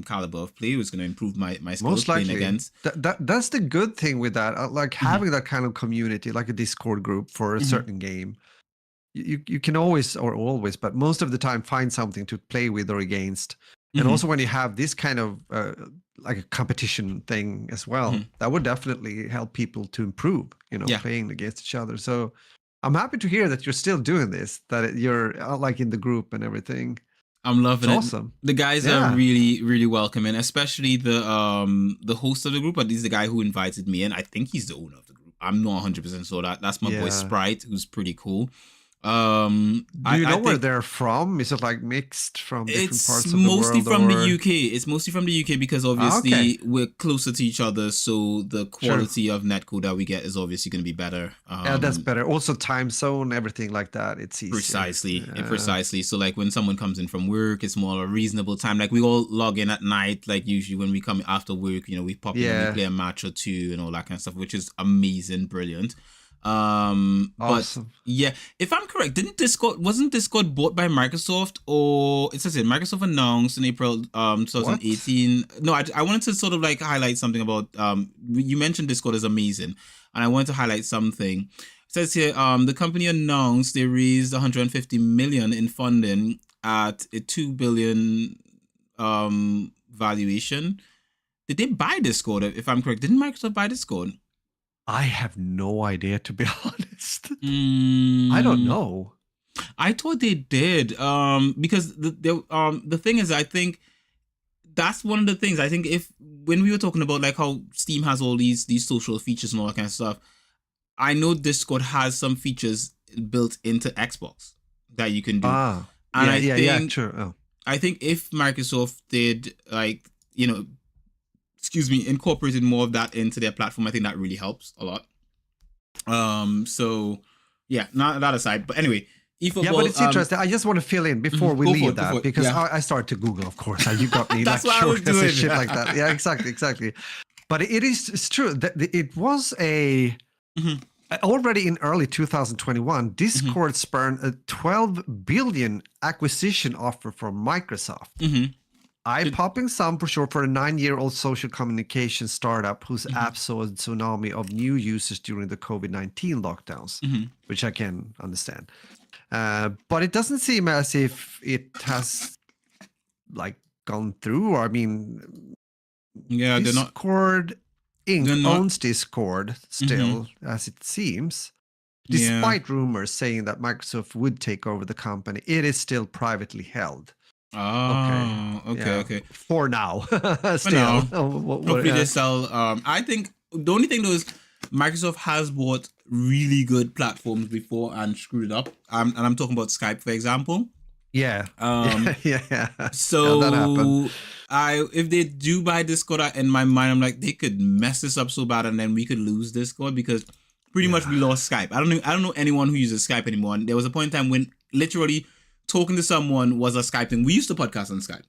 [SPEAKER 3] caliber of play. It's going to improve my skills.
[SPEAKER 2] Most likely.
[SPEAKER 3] Playing against.
[SPEAKER 2] That's the good thing with that. Like having that kind of community, like a Discord group for a certain game. You can always, but most of the time find something to play with or against. And also when you have this kind of like a competition thing as well, that would definitely help people to improve, playing against each other. So I'm happy to hear that you're still doing this, that you're like in the group and everything.
[SPEAKER 3] I'm loving it.
[SPEAKER 2] Awesome.
[SPEAKER 3] The guys are really, really welcoming, especially the host of the group. But he's the guy who invited me in. I think he's the owner of the group. I'm not 100% sure. That's my boy Sprite, who's pretty cool.
[SPEAKER 2] Do you know where they're from? Is it like mixed from different parts of the world?
[SPEAKER 3] It's mostly from the UK. It's mostly from the UK because obviously we're closer to each other, so the quality of netcode that we get is obviously going to be better.
[SPEAKER 2] Yeah, that's better. Also, time zone, everything like that. It's easier.
[SPEAKER 3] Precisely. So like when someone comes in from work, it's more a reasonable time. Like we all log in at night. Like usually when we come after work, we pop in and we play a match or two and all that kind of stuff, which is amazing, brilliant.
[SPEAKER 2] Awesome.
[SPEAKER 3] yeah, if I'm correct, wasn't Discord bought by Microsoft, or it says it Microsoft announced in April 2018. No, I wanted to sort of like highlight something about you mentioned Discord is amazing, and I wanted to highlight something. It says here the company announced they raised 150 million in funding at a 2 billion valuation. Did they buy Discord? If I'm correct, didn't Microsoft buy Discord?
[SPEAKER 2] I have no idea, to be honest. I don't know.
[SPEAKER 3] I thought they did. Because the thing is, I think that's one of the things. I think when we were talking about like how Steam has all these social features and all that kind of stuff, I know Discord has some features built into Xbox that you can do.
[SPEAKER 2] And sure. Oh.
[SPEAKER 3] I think if Microsoft did incorporated more of that into their platform, I think that really helps a lot. So yeah, not that aside, but anyway, eFootball.
[SPEAKER 2] Yeah, but it's interesting. I just want to fill in before we leave that because I started to Google, of course. You got me.
[SPEAKER 3] That's
[SPEAKER 2] like,
[SPEAKER 3] what I was doing.
[SPEAKER 2] Shit like that. Yeah, exactly. But it's true that it was already in early 2021. Discord spurned a 12 billion acquisition offer from Microsoft. Eye-popping sum for sure for a 9-year-old social communication startup whose app saw a tsunami of new users during the COVID-19 lockdowns, which I can understand. But it doesn't seem as if it has like gone through. I mean,
[SPEAKER 3] yeah,
[SPEAKER 2] Discord Inc. owns Discord still, as it seems. Despite rumors saying that Microsoft would take over the company, it is still privately held.
[SPEAKER 3] Oh, okay.
[SPEAKER 2] For now,
[SPEAKER 3] still. Hopefully they sell. I think the only thing though is Microsoft has bought really good platforms before and screwed it up. And I'm talking about Skype, for example.
[SPEAKER 2] Yeah. Yeah.
[SPEAKER 3] So
[SPEAKER 2] that happened.
[SPEAKER 3] If they do buy Discord, in my mind, I'm like, they could mess this up so bad, and then we could lose Discord because pretty much we lost Skype. I don't know anyone who uses Skype anymore. And there was a point in time when literally talking to someone was a Skype thing. We used to podcast on Skype.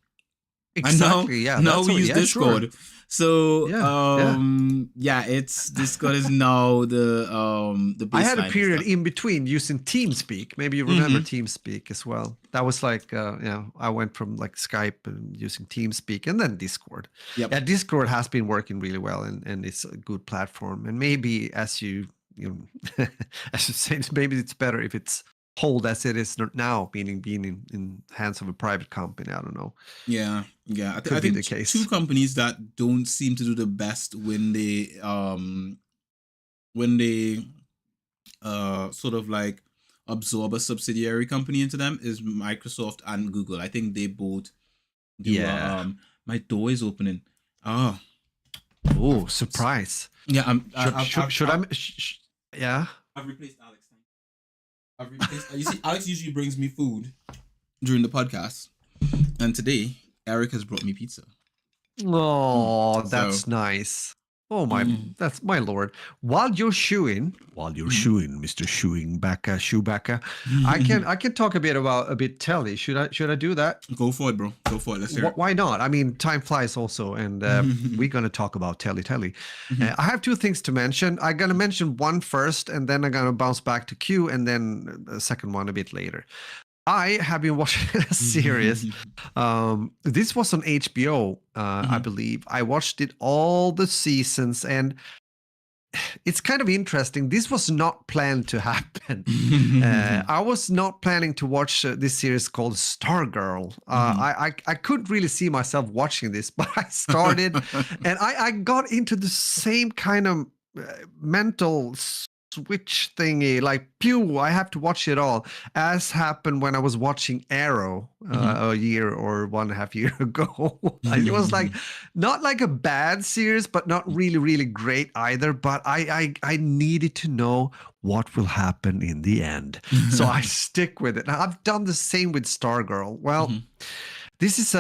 [SPEAKER 2] Exactly.
[SPEAKER 3] Now we use Discord.
[SPEAKER 2] Sure.
[SPEAKER 3] So it's Discord is now the baseline.
[SPEAKER 2] I had a period in between using TeamSpeak. Maybe you remember TeamSpeak as well. That was like I went from like Skype and using TeamSpeak and then Discord.
[SPEAKER 3] Yep.
[SPEAKER 2] Yeah, Discord has been working really well and it's a good platform. And maybe as you as you say, maybe it's better if it's hold as it is now, meaning being in hands of a private company. I don't know.
[SPEAKER 3] Yeah. I think
[SPEAKER 2] the case.
[SPEAKER 3] Two companies that don't seem to do the best when they sort of like absorb a subsidiary company into them is Microsoft and Google. I think they both do.
[SPEAKER 2] Yeah.
[SPEAKER 3] My door is opening. Oh,
[SPEAKER 2] surprise.
[SPEAKER 3] Yeah.
[SPEAKER 2] Yeah.
[SPEAKER 3] I've replaced Alex. You see, Alex usually brings me food during the podcast, and today Eric has brought me pizza.
[SPEAKER 2] Oh, that's nice. Oh that's my lord. While you're chewing, Mr. Shoebacker, I can talk a bit about Tele. Should I do that?
[SPEAKER 3] Go for it, bro. Go for it. Let's hear it.
[SPEAKER 2] Why not? I mean, time flies also, and we're gonna talk about Tele. I have two things to mention. I'm gonna mention one first, and then I'm gonna bounce back to Q, and then the second one a bit later. I have been watching a series. This was on HBO, I believe. I watched it all the seasons, and it's kind of interesting. This was not planned to happen. I was not planning to watch this series called Stargirl. I couldn't really see myself watching this, but I started, and I got into the same kind of mental switch thingy, like I have to watch it all, as happened when I was watching Arrow a year or 1.5 years ago. It was like not like a bad series, but not really great either. But I needed to know what will happen in the end, so I stick with it. Now, I've done the same with Stargirl. Well, this is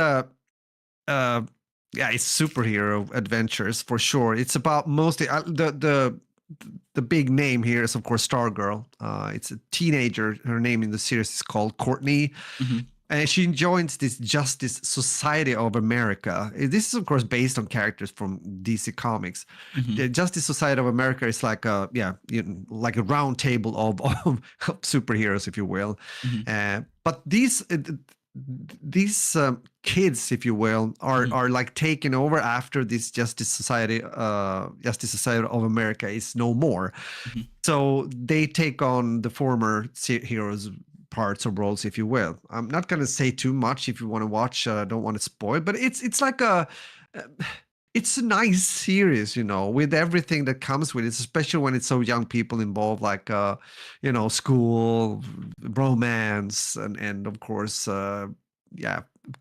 [SPEAKER 2] it's superhero adventures for sure. It's about mostly the big name here is, of course, Stargirl. It's a teenager. Her name in the series is called Courtney. And she joins this Justice Society of America. This is, of course, based on characters from DC Comics. The Justice Society of America is like a like a round table of superheroes, if you will. But these kids, if you will, are like taken over after this Justice Society of America is no more. So they take on the former heroes parts or roles, if you will. I'm not going to say too much. If you want to watch, I don't want to spoil, but it's like it's a nice series, with everything that comes with it, especially when it's so young people involved, like school, romance, and of course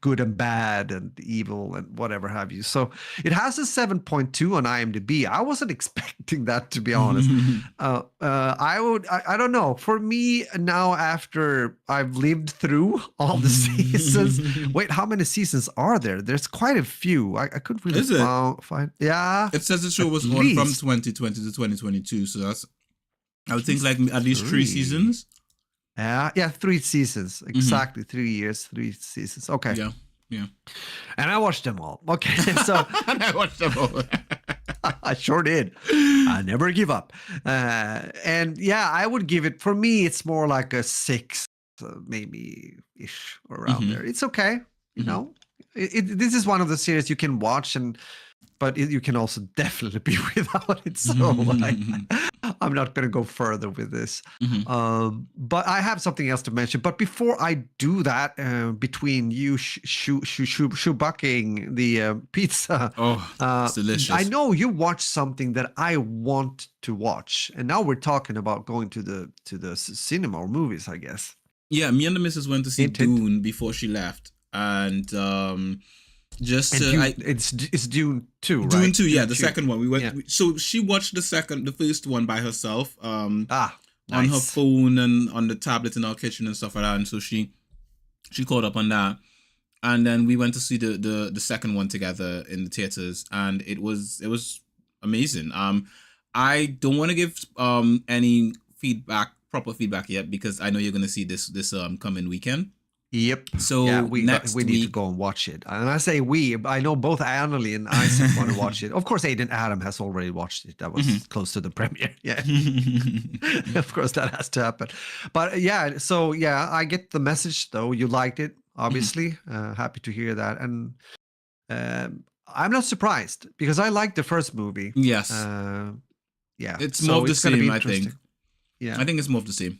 [SPEAKER 2] good and bad and evil and whatever have you. So it has a 7.2 on IMDb. I wasn't expecting that, to be honest. I don't know. For me now, after I've lived through all the seasons, wait, how many seasons are there? There's quite a few. I couldn't really find. Yeah.
[SPEAKER 3] It says the show was on from 2020 to 2022. So that's, I would think, like at least 3 seasons.
[SPEAKER 2] Yeah, 3 seasons. Exactly. 3 years, 3 seasons. Okay.
[SPEAKER 3] Yeah.
[SPEAKER 2] And I watched them all. Okay. So
[SPEAKER 3] and I watched them all.
[SPEAKER 2] I sure did. I never give up. And yeah, I would give it, for me, it's more like a 6, maybe ish, around there. It's okay. This is one of the series you can watch, but you can also definitely be without it. So I'm not going to go further with this. But I have something else to mention. But before I do that, between you shubucking the pizza,
[SPEAKER 3] it's delicious.
[SPEAKER 2] I know you watched something that I want to watch, and now we're talking about going to the cinema or movies, I guess.
[SPEAKER 3] Yeah, me and the missus went to see Dune before she left, and
[SPEAKER 2] it's Dune 2, right?
[SPEAKER 3] Dune 2, yeah, the second one. We went. So she watched the first one by herself, nice. On her phone and on the tablet in our kitchen and stuff like that. And so she caught up on that, and then we went to see the second one together in the theaters, and it was amazing. I don't want to give any proper feedback yet, because I know you're going to see this coming weekend.
[SPEAKER 2] Yep.
[SPEAKER 3] So
[SPEAKER 2] we need to go and watch it. And I say I know both Annalie and Isaac want to watch it. Of course, Aiden Adam has already watched it. That was close to the premiere. Yeah. Of course, that has to happen. But yeah, so yeah, I get the message though. You liked it, obviously. Happy to hear that. And I'm not surprised, because I liked the first movie.
[SPEAKER 3] Yes.
[SPEAKER 2] Yeah.
[SPEAKER 3] It's more of the same, I think.
[SPEAKER 2] Yeah.
[SPEAKER 3] I think it's more of the same.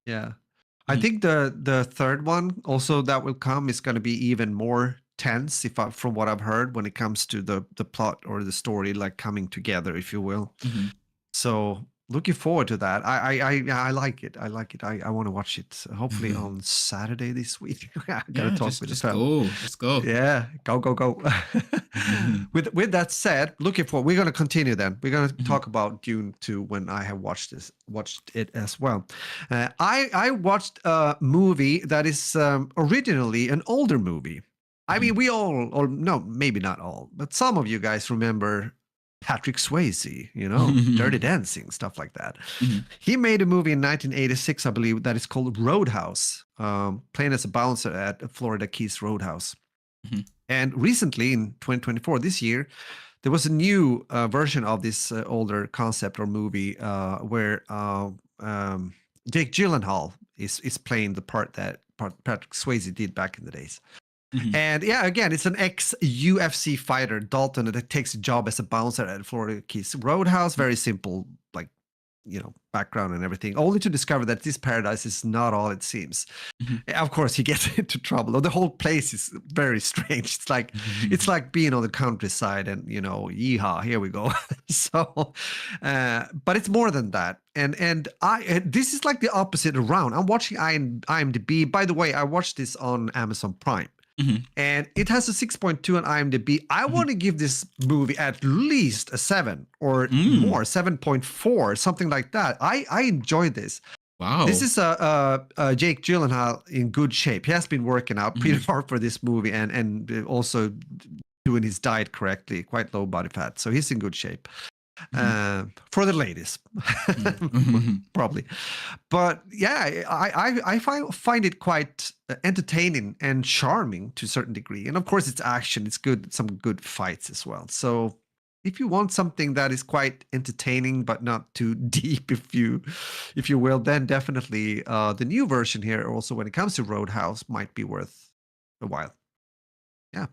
[SPEAKER 2] Yeah. I think the third one also that will come is going to be even more tense, from what I've heard, when it comes to the plot or the story, like coming together, if you will. So looking forward to that. I like it. I like it. I want to watch it. Hopefully on Saturday this week. I gotta talk with the family.
[SPEAKER 3] Let's go.
[SPEAKER 2] Yeah, go. With that said, we're gonna continue then. We're gonna talk about Dune 2 when I have watched it as well. I watched a movie that is originally an older movie. I mean, we all, or no, maybe not all, but some of you guys remember Patrick Swayze, Dirty Dancing, stuff like that. He made a movie in 1986, I believe, that is called Roadhouse, playing as a bouncer at Florida Keys Roadhouse. And recently, in 2024, this year, there was a new version of this older concept or movie where Jake Gyllenhaal is playing the part that Patrick Swayze did back in the days. And yeah, again, it's an ex-UFC fighter, Dalton, that takes a job as a bouncer at Florida Keys Roadhouse. Very simple, like, background and everything, only to discover that this paradise is not all it seems. Of course, he gets into trouble. The whole place is very strange. It's like being on the countryside and, yeehaw, here we go. So, but it's more than that. And this is like the opposite around. I'm watching IMDb. By the way, I watched this on Amazon Prime. And it has a 6.2 on IMDb. I want to give this movie at least a 7 or more, 7.4, something like that. I enjoyed this.
[SPEAKER 3] Wow.
[SPEAKER 2] This is Jake Gyllenhaal in good shape. He has been working out pretty hard for this movie and also doing his diet correctly, quite low body fat. So he's in good shape. For the ladies, probably. But yeah, I find it quite entertaining and charming to a certain degree. And of course, it's action. It's good. Some good fights as well. So if you want something that is quite entertaining but not too deep, if you will, then definitely the new version here, also when it comes to Roadhouse, might be worth a while. Yeah.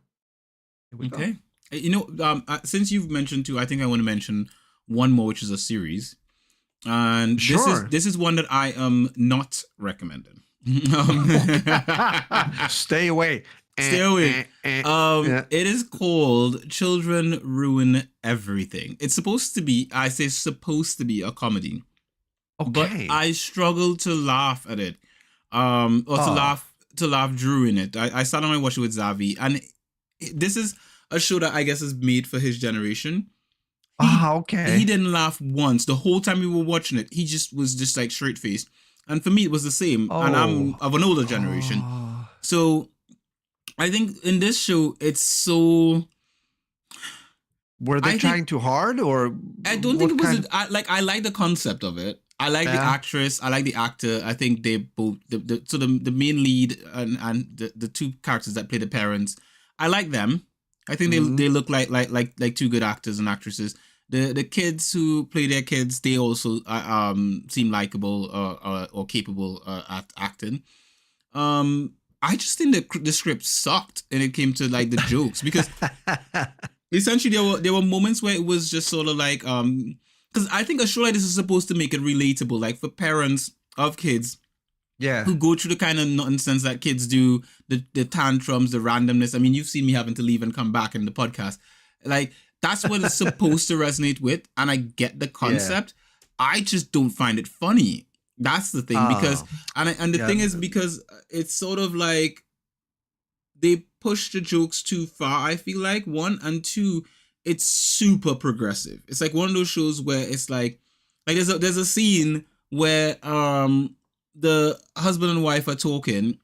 [SPEAKER 2] Here we
[SPEAKER 3] Okay.
[SPEAKER 2] go.
[SPEAKER 3] You know, since you've mentioned two, I think I want to mention one more, which is a series, and
[SPEAKER 2] Sure.
[SPEAKER 3] this is one that I am not recommending.
[SPEAKER 2] Stay away.
[SPEAKER 3] Stay away.
[SPEAKER 2] Yeah.
[SPEAKER 3] It is called Children Ruin Everything. It's supposed to be, I say supposed to be a comedy, but
[SPEAKER 2] Okay.
[SPEAKER 3] I struggle to laugh at it, or to laugh during it. I sat down and watched it with Zavi, and this is a show that I guess is made for his generation.
[SPEAKER 2] Okay.
[SPEAKER 3] He didn't laugh once the whole time we were watching it. He just was just like straight faced, and for me it was the same. And I'm of an older generation, so I think in this show it's so.
[SPEAKER 2] Were they trying too hard, or
[SPEAKER 3] I don't think it was. I like the concept of it. I like the actress. I like the actor. I think they both the main lead and the two characters that play the parents. I like them. I think they look like two good actors and actresses. The kids who play their kids, they also seem likable or capable at acting. I just think the script sucked and it came to like the jokes, because essentially there were moments where it was just sort of like because I think a show like this is supposed to make it relatable, like for parents of kids.
[SPEAKER 2] Yeah.
[SPEAKER 3] Who go through the kind of nonsense that kids do, the tantrums, the randomness. I mean, you've seen me having to leave and come back in the podcast. Like, that's what it's supposed to resonate with, and I get the concept. Yeah. I just don't find it funny. That's the thing, because and the thing is, because it's sort of like they push the jokes too far, I feel like, one, and two, it's super progressive. It's like one of those shows where it's like there's a scene where the husband and wife are talking,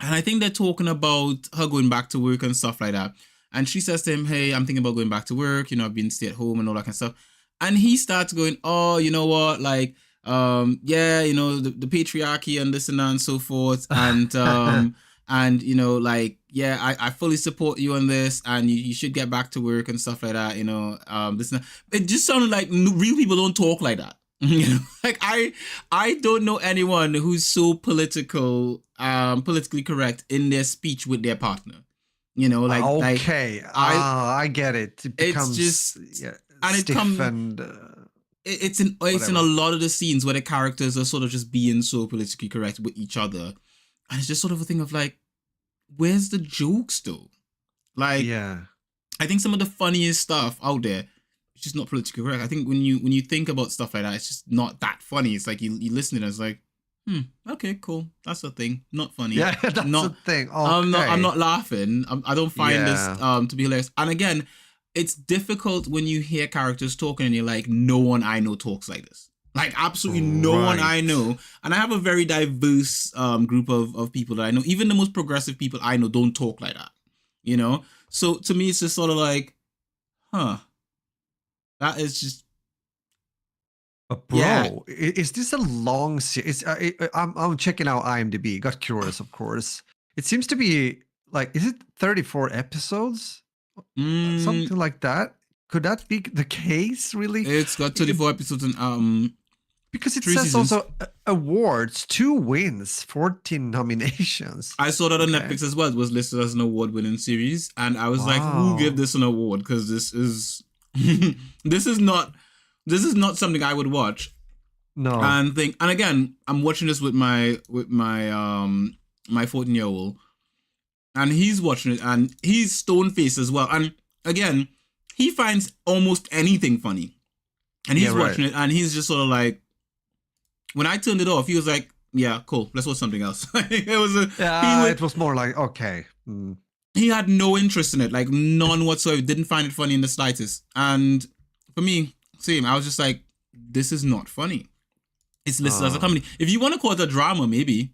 [SPEAKER 3] and I think they're talking about her going back to work and stuff like that. And she says to him, "Hey, I'm thinking about going back to work. You know, I've been stay at home and all that kind of stuff." And he starts going, "Oh, you know what? Like, yeah, you know, the patriarchy and this and that and so forth. And and you know, like, yeah, I fully support you on this, and you should get back to work and stuff like that. You know, this and that." It just sounded like real people don't talk like that. You know, like I don't know anyone who's so politically correct in their speech with their partner. You know, like
[SPEAKER 2] okay, I get it. It becomes
[SPEAKER 3] it's just and
[SPEAKER 2] stiff
[SPEAKER 3] it's in a lot of the scenes where the characters are sort of just being so politically correct with each other, and it's just sort of a thing of like, where's the jokes though? Like, I think some of the funniest stuff out there, it's just not politically correct. I think when you think about stuff like that, it's just not that funny. It's like you listen to it and it's like, okay, cool. That's the thing. Not funny.
[SPEAKER 2] Yeah, that's the thing. Okay.
[SPEAKER 3] I'm not laughing. I don't find this to be hilarious. And again, it's difficult when you hear characters talking and you're like, no one I know talks like this. Like, absolutely no one I know. And I have a very diverse group of people that I know. Even the most progressive people I know don't talk like that. You know? So to me, it's just sort of like, that is just.
[SPEAKER 2] But bro, is this a long series? I'm checking out IMDb. Got curious, of course. It seems to be like, is it 34 episodes? Something like that. Could that be the case? Really?
[SPEAKER 3] It's got 34 episodes and
[SPEAKER 2] because it says seasons. Also awards, 2 wins, 14 nominations.
[SPEAKER 3] I saw that on Netflix as well. It was listed as an award-winning series, and I was like, "Who gave this an award?" Because this is this is not something I would watch.
[SPEAKER 2] No.
[SPEAKER 3] And again, I'm watching this with my 14-year-old, and he's watching it, and he's stone-faced as well. And again, he finds almost anything funny, and he's watching it, and he's just sort of like. When I turned it off, he was like, "Yeah, cool. Let's watch something else."
[SPEAKER 2] It was more like, okay.
[SPEAKER 3] He had no interest in it, like none whatsoever. Didn't find it funny in the slightest. And for me, same. I was just like, "This is not funny." It's listed as a comedy. If you want to call it a drama, maybe.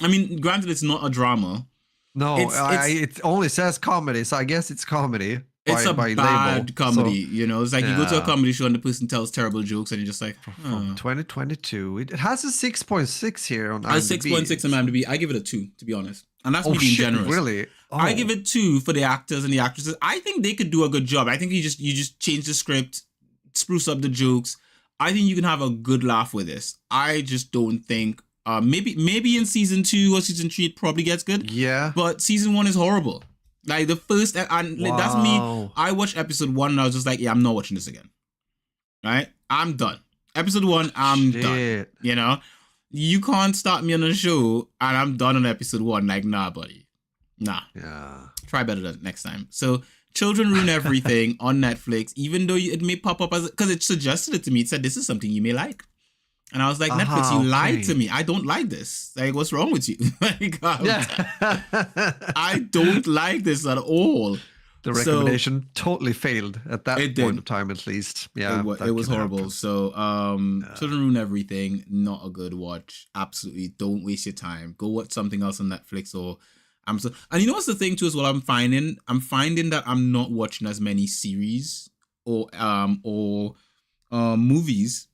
[SPEAKER 3] I mean, granted, it's not a drama.
[SPEAKER 2] No, it only says comedy, so I guess it's comedy.
[SPEAKER 1] It's a
[SPEAKER 2] by
[SPEAKER 1] bad
[SPEAKER 2] label.
[SPEAKER 1] comedy,
[SPEAKER 2] So,
[SPEAKER 1] you know. It's like you go to a comedy show and the person tells terrible jokes, and you're just like,
[SPEAKER 2] from 2022, it has a 6.6 here on
[SPEAKER 1] I
[SPEAKER 2] IMDb.
[SPEAKER 1] 6.6 on IMDb. I give it a 2, to be honest, and that's me being
[SPEAKER 2] shit,
[SPEAKER 1] generous.
[SPEAKER 2] really?
[SPEAKER 1] I give it 2 for the actors and the actresses. I think they could do a good job. I think you just change the script, spruce up the jokes. I think you can have a good laugh with this. I just don't think. Maybe in season 2 or season 3 it probably gets good.
[SPEAKER 2] Yeah.
[SPEAKER 1] But season 1 is horrible. Like the first, and that's me. I watched episode 1 and I was just like, yeah, I'm not watching this again. Right? I'm done. Episode 1, I'm done. You know, you can't start me on a show and I'm done on episode 1. Like, nah, buddy. Nah.
[SPEAKER 2] Yeah.
[SPEAKER 1] Try better than next time. So, Children Ruin Everything on Netflix, even though it may pop up as, because it suggested it to me. It said, this is something you may like. And I was like, Netflix, you lied to me. I don't like this. Like, what's wrong with you? Like, I don't like this at all.
[SPEAKER 2] The recommendation totally failed at that point of time, at least. Yeah,
[SPEAKER 1] it was horrible. Happen. So, Children Ruin Everything, not a good watch. Absolutely, don't waste your time. Go watch something else on Netflix or Amazon. And you know what's the thing too? Is what I'm finding that I'm not watching as many series or movies.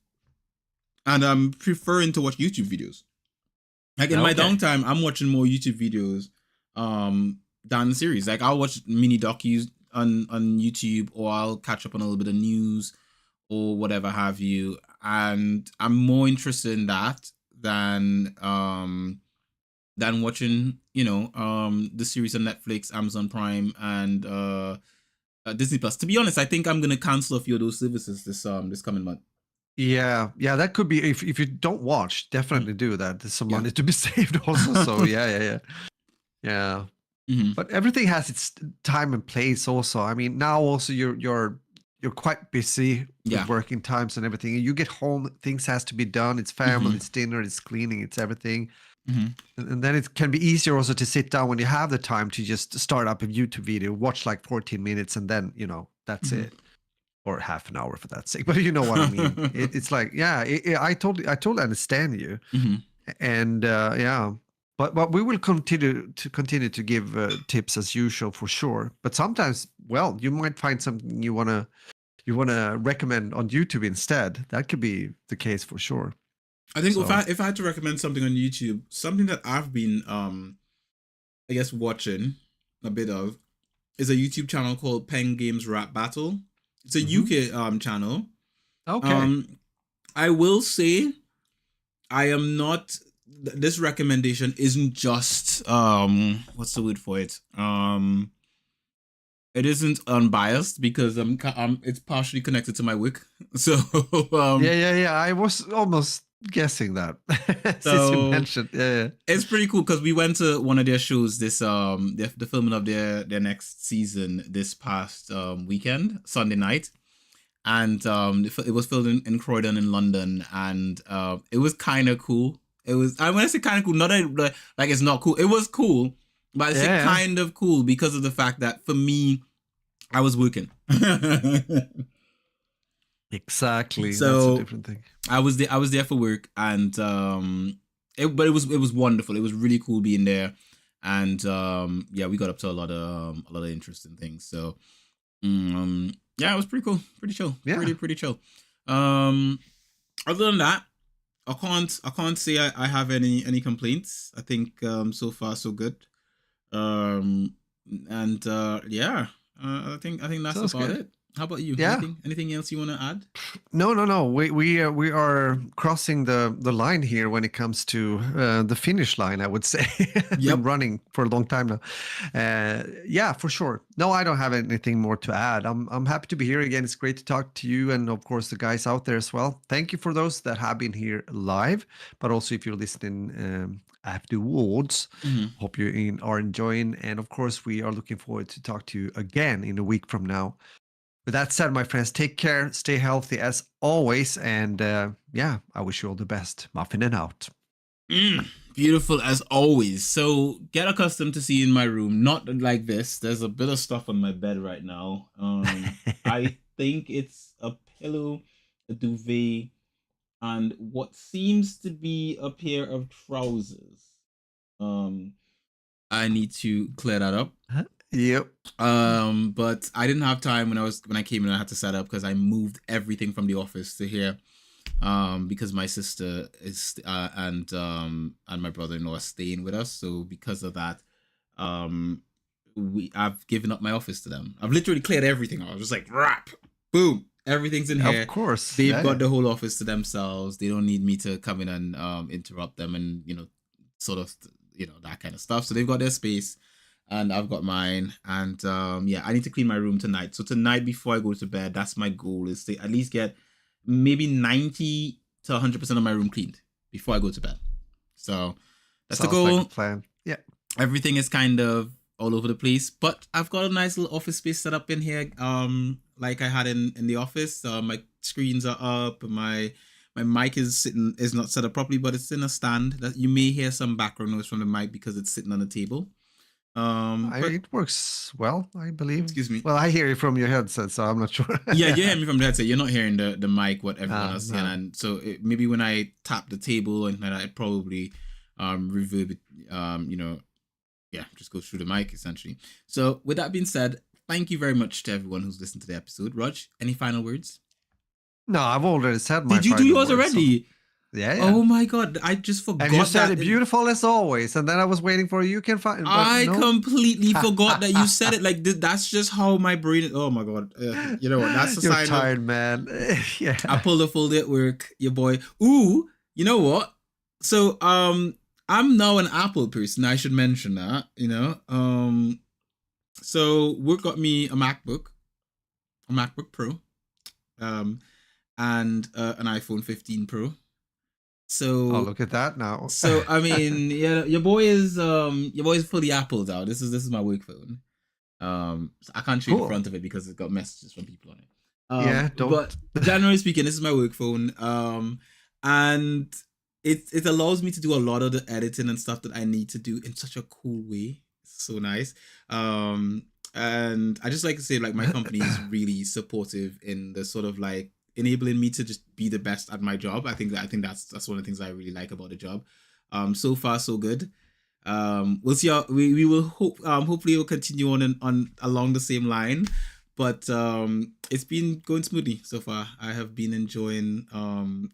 [SPEAKER 1] And I'm preferring to watch YouTube videos. Like in my downtime, I'm watching more YouTube videos than series. Like I'll watch mini docus on YouTube, or I'll catch up on a little bit of news or whatever have you. And I'm more interested in that than watching, the series on Netflix, Amazon Prime, and Disney Plus. To be honest, I think I'm gonna cancel a few of those services this coming month.
[SPEAKER 2] Yeah, that could be, if you don't watch, definitely do that. There's some money to be saved also. So yeah. Mm-hmm. But everything has its time and place also. I mean, now also you're quite busy with working times and everything. You get home, things has to be done. It's family, it's dinner, it's cleaning, it's everything. Mm-hmm. And then it can be easier also to sit down when you have the time to just start up a YouTube video, watch like 14 minutes, and then that's it. Or half an hour for that sake, but you know what I mean. It's like, I totally understand you, and but we will continue to give tips as usual for sure. But sometimes, well, you might find something you wanna recommend on YouTube instead. That could be the case for sure.
[SPEAKER 1] I think if I had to recommend something on YouTube, something that I've been I guess watching a bit of is a YouTube channel called Pen Games Rap Battle. It's a UK channel.
[SPEAKER 2] Okay.
[SPEAKER 1] I will say I am not. This recommendation isn't just what's the word for it? It isn't unbiased because it's partially connected to my work. So
[SPEAKER 2] yeah. I was almost guessing that since you mentioned. Yeah.
[SPEAKER 1] It's pretty cool because we went to one of their shows. This the filming of their next season this past weekend, Sunday night, and it was filmed in Croydon in London, and it was kind of cool. It was, I want to say kind of cool, not that, like it's not cool. It was cool, but I say kind of cool because of the fact that for me, I was working.
[SPEAKER 2] Exactly.
[SPEAKER 1] So
[SPEAKER 2] that's a different thing.
[SPEAKER 1] I was there for work, and it was wonderful. It was really cool being there, and we got up to a lot of interesting things. So it was pretty cool, pretty chill, pretty chill. Other than that, I can't say I have any complaints. I think so far so good. I think that's
[SPEAKER 2] Sounds
[SPEAKER 1] about
[SPEAKER 2] good.
[SPEAKER 1] it. How about you?
[SPEAKER 2] Yeah.
[SPEAKER 1] Anything else you want to add?
[SPEAKER 2] No. We are crossing the line here when it comes to the finish line, I would say. Been running for a long time now. For sure. No, I don't have anything more to add. I'm happy to be here again. It's great to talk to you, and of course the guys out there as well. Thank you for those that have been here live, but also if you're listening afterwards. Hope you are enjoying, and of course we are looking forward to talk to you again in a week from now. With that said, my friends, take care, stay healthy as always, and I wish you all the best. Muffin and out.
[SPEAKER 1] Beautiful as always. So get accustomed to seeing my room, not like this. There's a bit of stuff on my bed right now. I think it's a pillow, a duvet, and what seems to be a pair of trousers. I need to clear that up.
[SPEAKER 2] Yep.
[SPEAKER 3] But I didn't have time when I came in. I had to set up because I moved everything from the office to here. Because my sister is and my brother-in-law are staying with us. So because of that, I've given up my office to them. I've literally cleared everything. I was just like, rap, boom, everything's in here.
[SPEAKER 2] Of course,
[SPEAKER 3] they've got the whole office to themselves. They don't need me to come in and interrupt them and sort of that kind of stuff. So they've got their space, and I've got mine. And I need to clean my room tonight. So tonight before I go to bed, that's my goal, is to at least get maybe 90 to 100% of my room cleaned before I go to bed. So that's
[SPEAKER 2] Sounds
[SPEAKER 3] the goal.
[SPEAKER 2] like a plan. Yeah.
[SPEAKER 3] Everything is kind of all over the place, but I've got a nice little office space set up in here. Like I had in the office. My screens are up. My mic is not set up properly, but it's in a stand. That you may hear some background noise from the mic because it's sitting on the table.
[SPEAKER 2] It works well, I believe.
[SPEAKER 3] Excuse me.
[SPEAKER 2] Well, I hear it from your headset, so I'm not sure.
[SPEAKER 3] Yeah, you hear me from the headset. You're not hearing the mic, what everyone else is hearing. And so maybe when I tap the table and it probably reverb it, just goes through the mic essentially. So with that being said, thank you very much to everyone who's listened to the episode. Raj, any final words?
[SPEAKER 2] No, I've already said my.
[SPEAKER 3] Did you do yours already?
[SPEAKER 2] So... Yeah.
[SPEAKER 3] Oh my god, I just forgot.
[SPEAKER 2] And you said it beautiful as always, and then I was waiting for you can find.
[SPEAKER 3] I completely forgot that you said it. Like that's just how my brain is. Oh my god, you know what? That's a
[SPEAKER 2] You're
[SPEAKER 3] sign.
[SPEAKER 2] Tired, man. Yeah.
[SPEAKER 3] I pulled a full day at work, your boy. Ooh, you know what? So I'm now an Apple person. I should mention that. So work got me a MacBook Pro, and an iPhone 15 Pro. So
[SPEAKER 2] look at that now.
[SPEAKER 3] So I mean, yeah, your boy is fully Appled out. This is my work phone. So I can't show you the front of it because it's got messages from people on it.
[SPEAKER 2] Don't.
[SPEAKER 3] But generally speaking, this is my work phone. And it allows me to do a lot of the editing and stuff that I need to do in such a cool way. It's so nice. And I just like to say, like, my company is really supportive in the sort of like enabling me to just be the best at my job. I think that's one of the things I really like about the job. So far so good. We'll see how we will hopefully it will continue on along the same line. But it's been going smoothly so far. I have been enjoying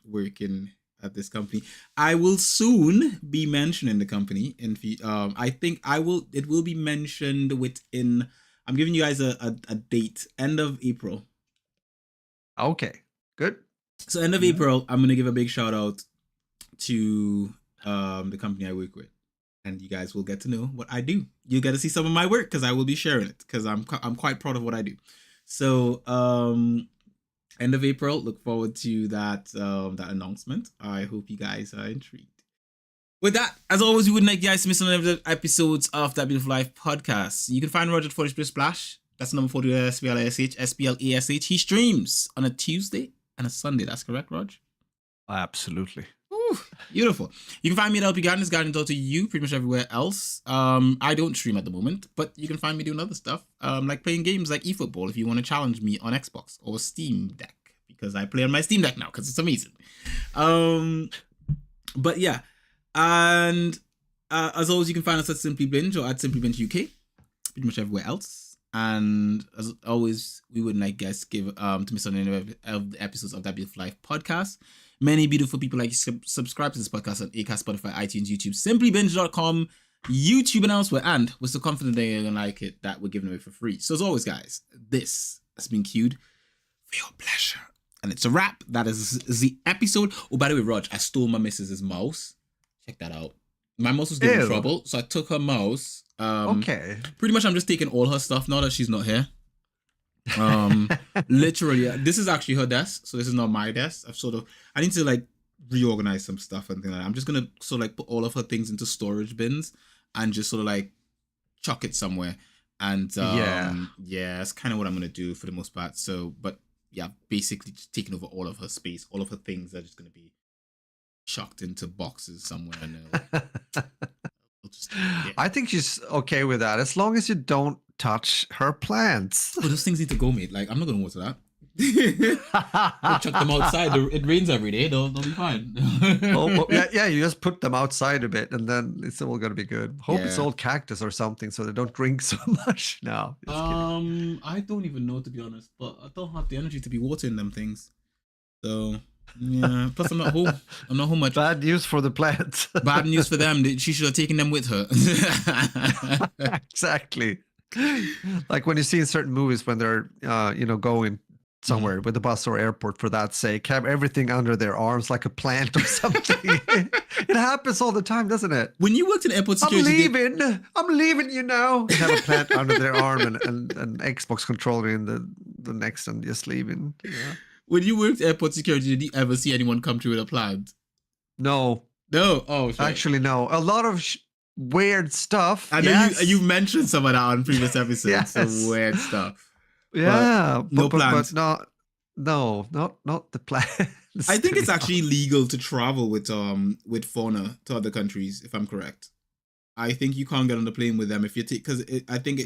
[SPEAKER 3] working at this company. I will soon be mentioning the company I think it will be mentioned within, I'm giving you guys a date, end of April.
[SPEAKER 2] Okay. Good.
[SPEAKER 3] So end of April, I'm gonna give a big shout out to the company I work with, and you guys will get to know what I do. You get to see some of my work because I will be sharing it because I'm quite proud of what I do. So end of April, look forward to that announcement. I hope you guys are intrigued. With that, as always, we wouldn't like you guys to miss another of the episodes of That Beautiful Life podcast. You can find Roger at 40 Splash. That's number 40 SPLASH. He streams on a Tuesday and a Sunday. That's correct, Raj?
[SPEAKER 2] Absolutely.
[SPEAKER 3] Ooh, beautiful. You can find me at LP Gardens, Garden.you, pretty much everywhere else. I don't stream at the moment, but you can find me doing other stuff, like playing games like Efootball if you want to challenge me on Xbox or Steam Deck, because I play on my Steam Deck now because it's amazing. But yeah, and as always, you can find us at Simply Binge or at Simply Binge UK, pretty much everywhere else. And as always, we wouldn't like guys give to miss on any of the episodes of That Beautiful Life podcast. Many beautiful people like you subscribe to this podcast on Acast, Spotify, iTunes, YouTube, simplybinge.com, YouTube, and elsewhere. And we're so confident they're gonna like it that we're giving away for free. So as always, guys, this has been queued for your pleasure. And it's a wrap. That is the episode. Oh, by the way, Rog, I stole my missus's mouse. Check that out. My mouse was getting in trouble, so I took her mouse.
[SPEAKER 2] Okay.
[SPEAKER 3] Pretty much I'm just taking all her stuff now that she's not here. Literally, this is actually her desk, so this is not my desk. I need to like reorganize some stuff and things like that. I'm just gonna sort of like put all of her things into storage bins and just sort of like chuck it somewhere. And yeah, that's kind of what I'm gonna do for the most part. So, but yeah, basically just taking over all of her space. All of her things are just gonna be chucked into boxes somewhere. And
[SPEAKER 2] I think she's okay with that as long as you don't touch her plants.
[SPEAKER 3] Oh, those things need to go, mate. Like, I'm not gonna water that. Chuck them outside. It rains every day. They'll be fine.
[SPEAKER 2] yeah, you just put them outside a bit, and then it's all gonna be good. Hope it's all cactus or something, so they don't drink so much. No, just kidding.
[SPEAKER 3] I don't even know, to be honest, but I don't have the energy to be watering them things. So yeah. Plus, I'm not home. I'm not home much.
[SPEAKER 2] Bad news for the plants.
[SPEAKER 3] Bad news for them. She should have taken them with her.
[SPEAKER 2] Exactly. Like when you see in certain movies when they're going somewhere with the bus or airport, for that sake, have everything under their arms like a plant or something. It happens all the time, doesn't it?
[SPEAKER 3] When you worked in airport security,
[SPEAKER 2] I'm leaving, you know. They have a plant under their arm and an Xbox controller in the next, and just leaving. Yeah.
[SPEAKER 3] When you worked airport security, did you ever see anyone come through with a plant?
[SPEAKER 2] No.
[SPEAKER 3] Oh, sure.
[SPEAKER 2] Actually, no. A lot of weird stuff.
[SPEAKER 3] I know you mentioned some of that on previous episodes.
[SPEAKER 2] Yes.
[SPEAKER 3] Some weird stuff.
[SPEAKER 2] Yeah,
[SPEAKER 3] no plants.
[SPEAKER 2] But not the plants.
[SPEAKER 3] I think it's actually legal to travel with fauna to other countries, if I'm correct. I think you can't get on the plane with them if you take, because I think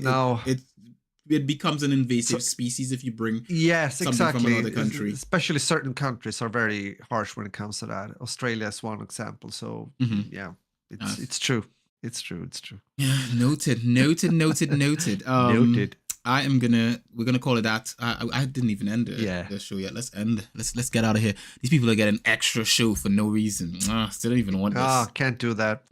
[SPEAKER 3] it becomes an invasive species if you bring something from another country.
[SPEAKER 2] Especially certain countries are very harsh when it comes to that. Australia is one example. So yeah, it's true. It's true.
[SPEAKER 3] Yeah, noted. Noted. We're gonna call it that. I didn't even end the show yet. Let's end. Let's get out of here. These people are getting extra show for no reason. Still don't even want this.
[SPEAKER 2] Can't do that.